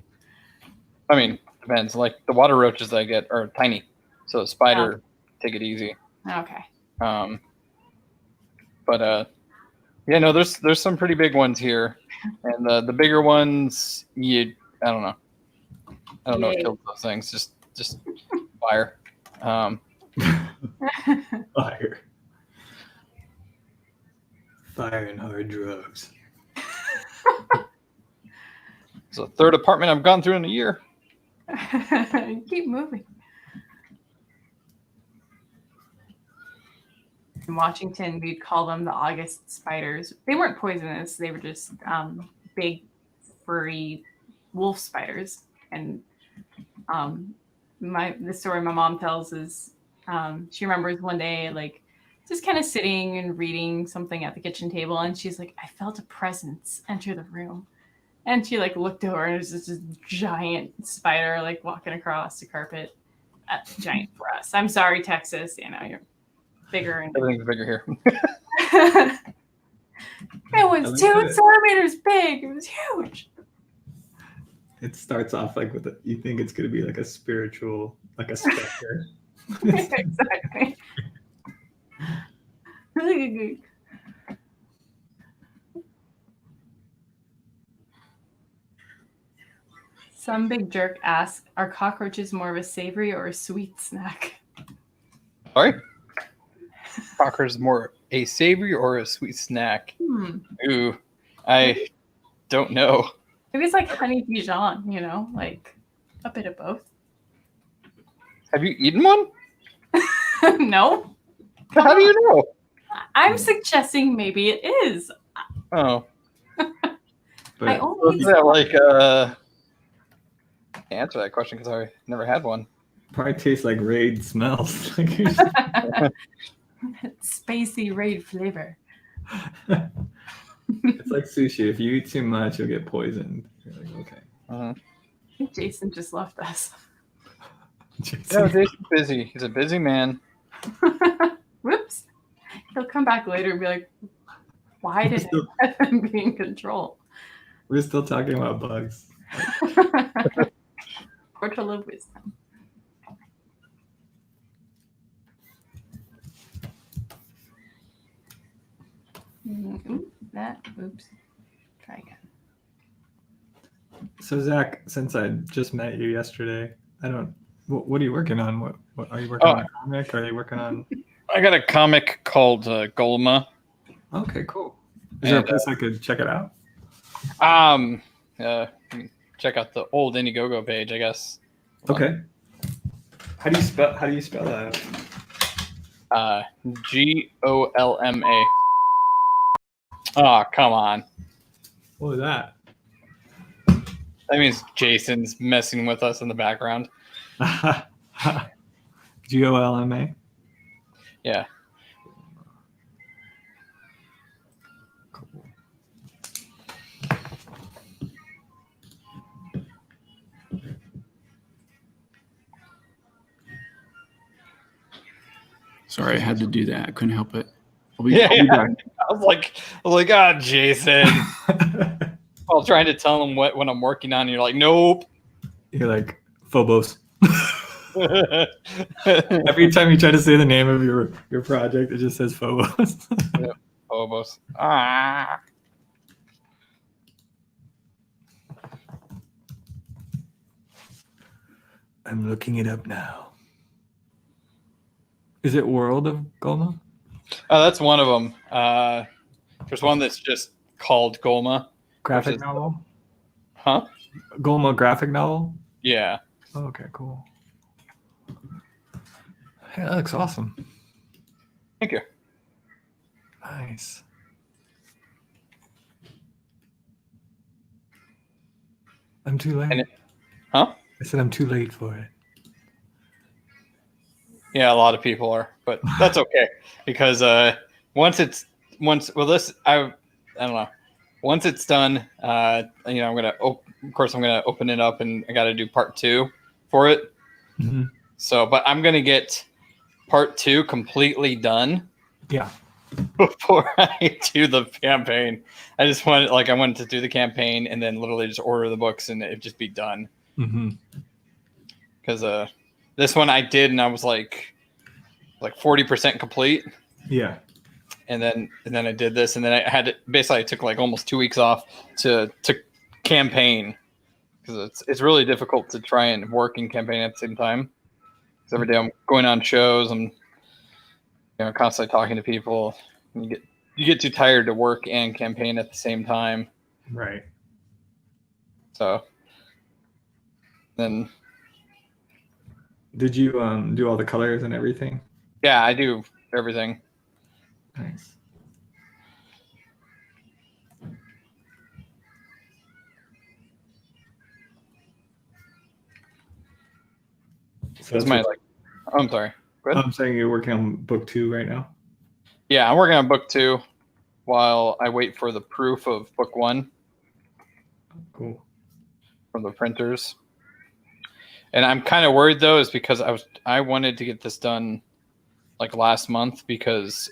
I mean, depends. Like the water roaches that I get are tiny, so a spider, take it easy. Okay. But yeah, no, there's some pretty big ones here, and the bigger ones, I don't know. I don't know what kills those things. Just fire. Fire. Fire and hard drugs. It's the third apartment I've gone through in a year. Keep moving. In Washington, we'd call them the August spiders. They weren't poisonous. They were just big, furry wolf spiders. And the story my mom tells is she remembers one day, like, just kind of sitting and reading something at the kitchen table, and she's like, I felt a presence enter the room. And she like looked over, and it was just this giant spider like walking across the carpet. Giant for us. I'm sorry, Texas. You know, you're bigger and Everything's bigger here. it was 2 centimeters big. It was huge. It starts off like with you think it's going to be like a spiritual, like a specter. Exactly. Really good. Some big jerk asks, are cockroaches more of a savory or a sweet snack? Sorry? Cockroach is more a savory or a sweet snack? Ooh, I don't know. Maybe it's like honey Dijon, you know, like a bit of both. Have you eaten one? No. How do you know? I'm suggesting maybe it is. Oh. But I only Is that like I can't answer that question because I never had one. probably tastes like Raid smells. Like spacey raid flavor. it's like sushi. If you eat too much, you'll get poisoned. You're like, okay. Uh-huh. I think Jason just left us. No, Jason's busy. He's a busy man. Whoops. He'll come back later and be like, why did I let him be in control? We're still talking about bugs. Portal of wisdom. Oops. Try again. So Zach, since I just met you yesterday, what are you working on? What are you working on? A comic? Are you working on? I got a comic called Golma. Okay, cool. Is there a place I could check it out? Check out the old Indiegogo page, I guess. Okay. How do you spell that? Golma. Oh, come on. What was that? That means Jason's messing with us in the background. GOLMA? Yeah. Cool. Sorry, I had to do that. I couldn't help it. I'll Yeah. be back. I was like, ah, Jason. I was trying to tell him what I'm working on, and you're like, nope. You're like, Phobos. Every time you try to say the name of your project, it just says Phobos. Phobos. Ah. I'm looking it up now. Is it World of Golma? Oh, that's one of them. There's one that's just called Golma. Graphic novel? Huh? Golma graphic novel? Yeah. Oh, okay, cool. Hey, that looks awesome. Thank you. Nice. I'm too late. Huh? I said I'm too late for it. Yeah, a lot of people are, but that's okay because I don't know. Once it's done, I'm gonna of course I'm gonna open it up and I got to do part 2 for it. Mm-hmm. So, but I'm gonna get part 2 completely done. Yeah. Before I do the campaign, I wanted to do the campaign and then literally just order the books and it just be done. Mm-hmm. Because this one I did and I was like 40% complete. Yeah. And then I did this and then I took like almost 2 weeks off to campaign because it's really difficult to try and work and campaign at the same time. Because every day I'm going on shows, I'm constantly talking to people. You get too tired to work and campaign at the same time. Right. So then, did you do all the colors and everything? yeah, I do everything. Nice. So It's my oh, I'm sorry. Go ahead. I'm saying you're working on book 2 right now. Yeah, I'm working on book 2 while I wait for the proof of book 1 Cool. from the printers. And I'm kind of worried though, is because I wanted to get this done like last month because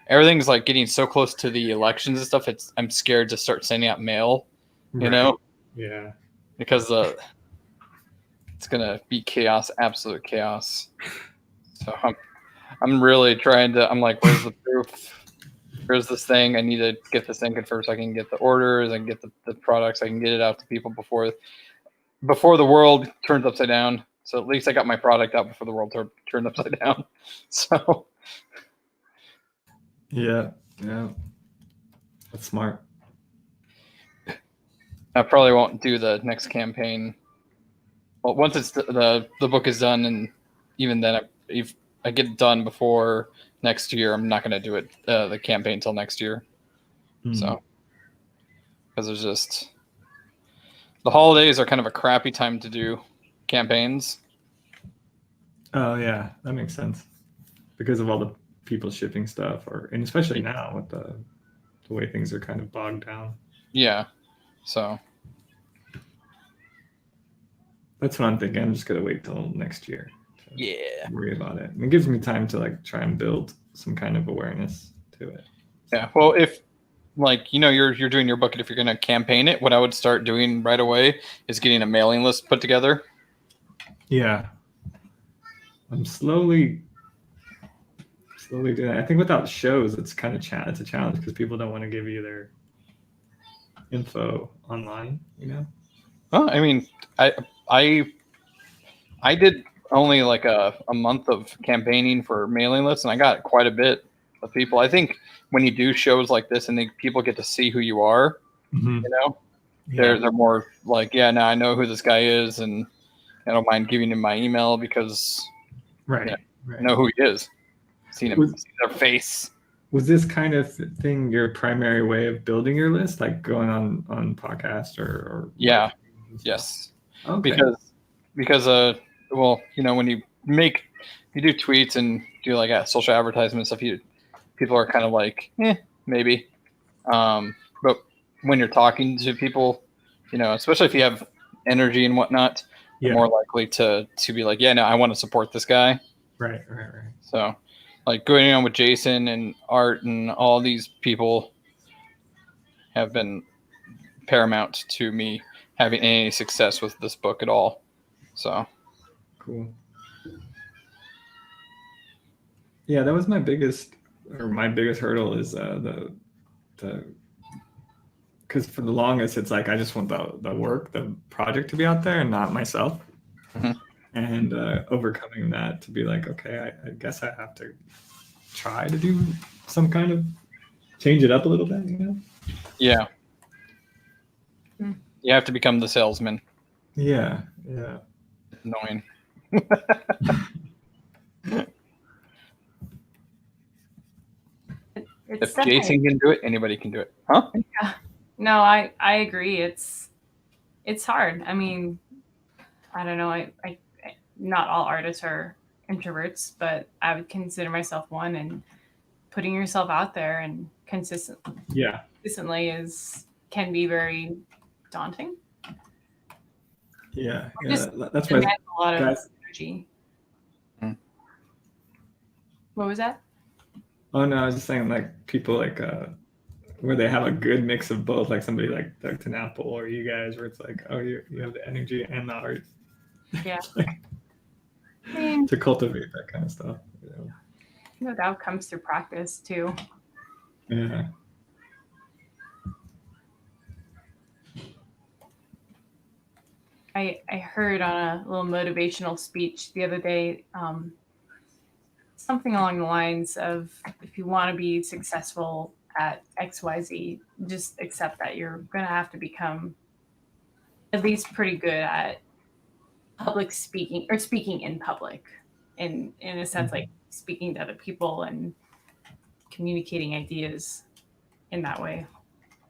everything's like getting so close to the elections and stuff. I'm scared to start sending out mail, you know, Yeah. because it's gonna be chaos, absolute chaos. So I'm really trying to. I'm like, where's the proof? Here's this thing. I need to get this thing confirmed so I can get the orders. I can get the products. I can get it out to people before the world turns upside down. So at least I got my product out before the world turned upside down. So Yeah. Yeah. That's smart. I probably won't do the next campaign. Well, once it's the book is done, and even then, if I get it done before next year, I'm not going to do it the campaign until next year. So because there's just the holidays are kind of a crappy time to do campaigns. Oh yeah, that makes sense. Because of all the people shipping stuff, and especially now with the way things are kind of bogged down. Yeah. So that's what I'm thinking. I'm just gonna wait till next year to worry about it. And it gives me time to like try and build some kind of awareness to it. Yeah. Well, if like you're doing your book, and if you're going to campaign it, what I would start doing right away is getting a mailing list put together. Yeah. I'm slowly doing it. I think without shows, it's kind of it's a challenge because people don't want to give you their info online. Well, I mean, I did only like a month of campaigning for mailing lists, and I got quite a bit of people. I think when you do shows like this and people get to see who you are, they're more like, yeah, now I know who this guy is, and I don't mind giving him my email because I know who he is. Seen him, seen their face. Was this kind of thing your primary way of building your list, like going on podcasts or yeah, yes, okay. because well, when you do tweets and do like social advertisement stuff, people are kind of like, maybe, but when you're talking to people, especially if you have energy and whatnot, you're more likely to be like, yeah, no, I want to support this guy. Right. So like going on with Jason and Art and all these people have been paramount to me having any success with this book at all. So cool. Yeah, that was my biggest hurdle is the because for the longest it's like I just want the project to be out there and not myself. Mm-hmm. And overcoming that to be like, okay, I guess I have to try to do some kind of change it up a little bit, Yeah. You have to become the salesman. Yeah. Annoying. If Jason can do it, anybody can do it. Huh? Yeah. No, I agree. It's hard. I mean, I don't know. I not all artists are introverts, but I would consider myself one, and putting yourself out there and consistently can be very daunting. Yeah. That's why a lot of energy. What was that? Oh no, I was just saying like people like where they have a good mix of both, like somebody like Dr. Apple or you guys, where it's like, oh, you have the energy and the art. Yeah. To cultivate that kind of stuff. No doubt comes through practice too. Yeah. I heard on a little motivational speech the other day, something along the lines of, if you want to be successful at XYZ, just accept that you're going to have to become at least pretty good at public speaking, or speaking in public, in a sense, like speaking to other people and communicating ideas in that way.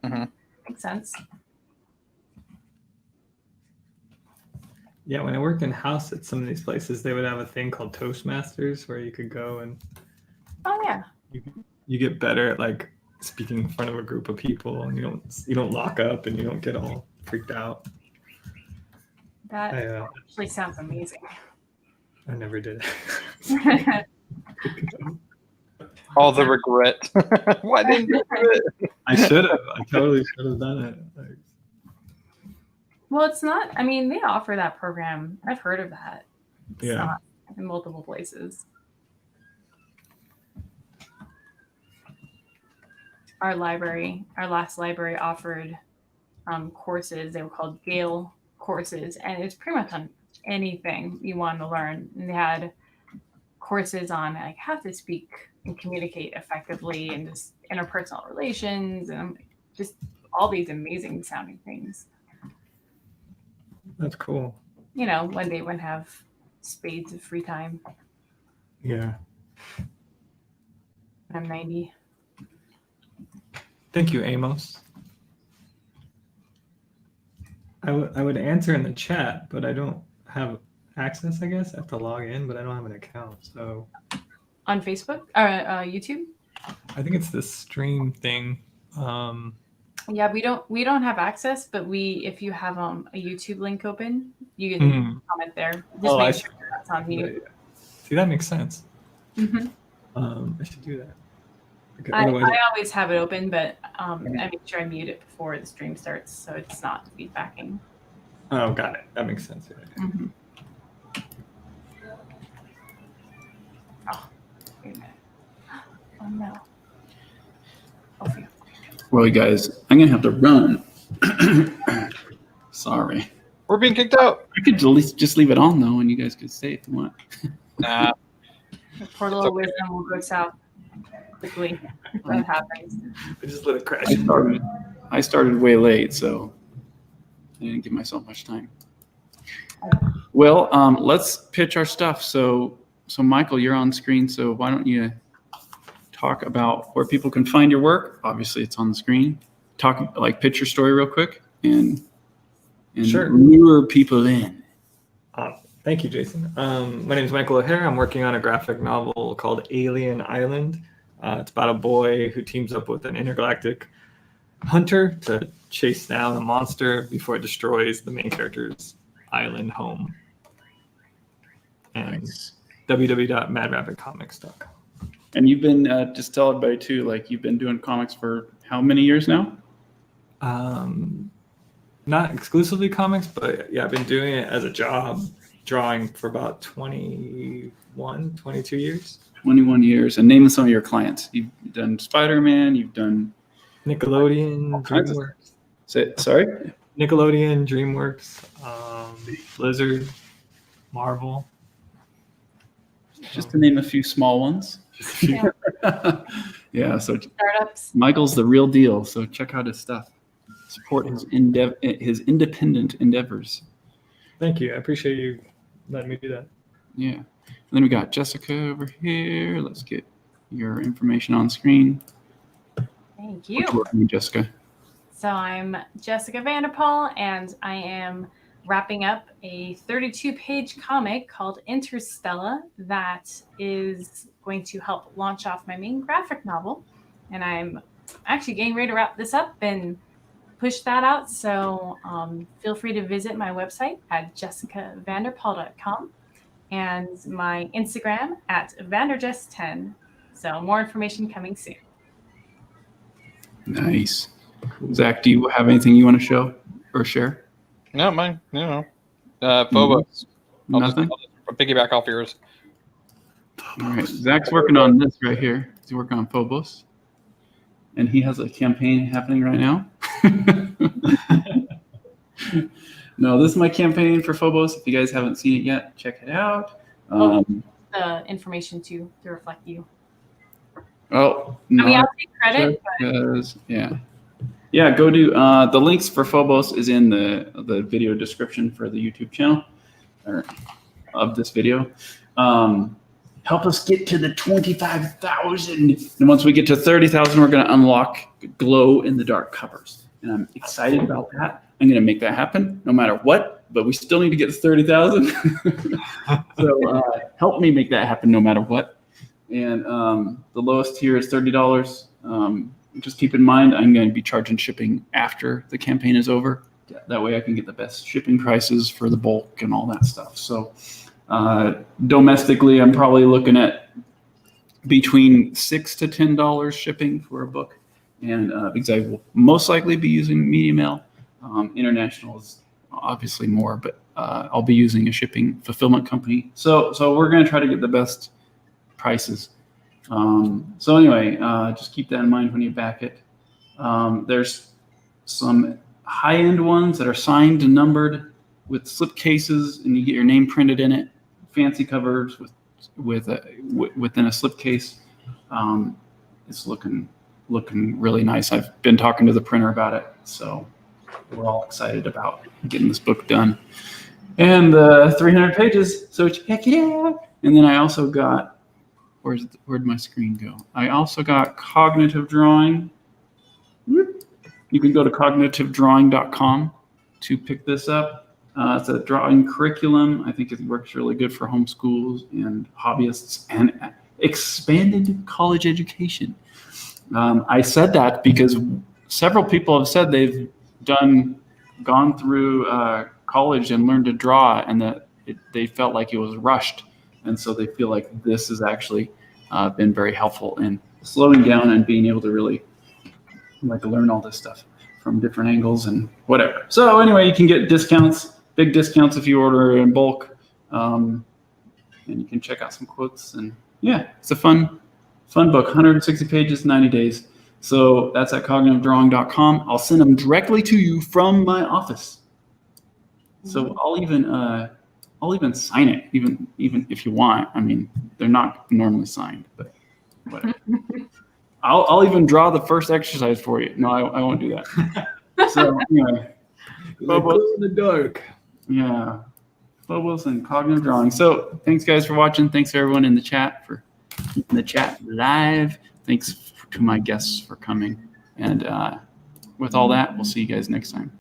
Mm-hmm. Makes sense. Yeah, when I worked in house at some of these places, they would have a thing called Toastmasters where you could go and Oh yeah, you get better at like speaking in front of a group of people, and you don't lock up and you don't get all freaked out. That I actually sounds amazing. I never did. All the regret. Why didn't you do it? I should have. I totally should have done it. Like, Well, it's not. I mean, they offer that program. I've heard of that. It's Yeah. not in multiple places. Our last library offered courses. They were called Gale courses, and it's pretty much on anything you want to learn. And they had courses on like how to speak and communicate effectively, and just interpersonal relations, and just all these amazing sounding things. that's cool. You know, one day when have spades of free time. Yeah. I'm 90. Thank you, Amos. I would answer in the chat, but I don't have access, I guess. I have to log in, but I don't have an account. So On Facebook or YouTube? I think it's the stream thing. Yeah, we don't have access, but if you have a YouTube link open, you can comment there. Just Oh, I make see. sure that's on mute. See, that makes sense. hmm I should do that. Okay, I otherwise, always have it open, but I make sure I mute it before the stream starts, so it's not feedbacking. oh, got it. That makes sense. Yeah. Mm-hmm. Oh, wait a minute. Oh no. Oh, phew. Well, you guys, I'm gonna have to run. Sorry. We're being kicked out. I could at least just leave it on though, and you guys could stay if you want. Nah. The portal of wisdom will go south quickly if that happens. I just let it crash. I started way late, so I didn't give myself much time. Well, let's pitch our stuff. So Michael, you're on screen. So why don't you talk about where people can find your work? Obviously, it's on the screen. Pitch your story real quick and Sure. lure people in. Thank you, Jason. My name is Michael O'Hare. I'm working on a graphic novel called Alien Island. It's about a boy who teams up with an intergalactic hunter to chase down a monster before it destroys the main character's island home. And www.madrabbitcomics.com. And you've been, just tell everybody too, like you've been doing comics for how many years now? Not exclusively comics, but yeah, I've been doing it as a job, drawing for about 21, 22 years. 21 years. And name some of your clients. You've done Spider-Man, you've done Nickelodeon, kinds of DreamWorks. sorry? Nickelodeon, DreamWorks, Blizzard, Marvel. Just to name a few small ones. Yeah. Yeah, so Startups. Michael's the real deal. So check out his stuff. Support his independent endeavors. Thank you. I appreciate you letting me do that. Yeah. And then we got Jessica over here. Let's get your information on screen. Thank you. What's working, Jessica? So I'm Jessica Vanderpaul, and I am wrapping up a 32-page comic called Interstella that is going to help launch off my main graphic novel. And I'm actually getting ready to wrap this up and push that out. So feel free to visit my website at jessicavanderpaul.com and my Instagram at vanderjess10. So more information coming soon. Nice. Zach, do you have anything you want to show or share? No, mine. No. Phobos. Nothing? I'll piggyback off yours. All right. Zach's working on this right here. He's working on Phobos. And he has a campaign happening right now. No, this is my campaign for Phobos. If you guys haven't seen it yet, check it out. The information to reflect you. Oh, I mean, I'll take credit. because, yeah. Go to the links for Phobos is in the video description for the YouTube channel or of this video. Help us get to the 25,000, and once we get to 30,000, we're going to unlock glow in the dark covers, and I'm excited about that. I'm going to make that happen no matter what, but we still need to get to 30,000. So help me make that happen no matter what. And the lowest tier is $30. Just keep in mind, I'm going to be charging shipping after the campaign is over. That way I can get the best shipping prices for the bulk and all that stuff. So domestically, I'm probably looking at between $6 to $10 shipping for a book. And because I will most likely be using media mail. International is obviously more, but I'll be using a shipping fulfillment company. So we're going to try to get the best prices. So anyway, just keep that in mind when you back it. There's some high-end ones that are signed and numbered with slip cases, and you get your name printed in it. Fancy covers within a slip case. It's looking really nice. I've been talking to the printer about it, so we're all excited about getting this book done. And 300 pages, so check it out. And then I also got, where'd my screen go? I also got cognitive drawing. You can go to cognitivedrawing.com to pick this up. It's a drawing curriculum. I think it works really good for homeschools and hobbyists and expanded college education. I said that because several people have said they've gone through college and learned to draw, and that they felt like it was rushed. And so they feel like this has actually been very helpful in slowing down and being able to really learn all this stuff from different angles and whatever. So anyway, you can get discounts, big discounts if you order in bulk. And you can check out some quotes. And yeah, it's a fun book, 160 pages, 90 days. So that's at cognitivedrawing.com. I'll send them directly to you from my office. So I'll even sign it, even if you want. I mean, they're not normally signed, but whatever. I'll even draw the first exercise for you. No, I won't do that. So anyway, Phobos in the dark. Yeah, Phobos and cognitive drawing. So thanks guys for watching. Thanks everyone in the chat for keeping the chat live. Thanks to my guests for coming. And with all that, we'll see you guys next time.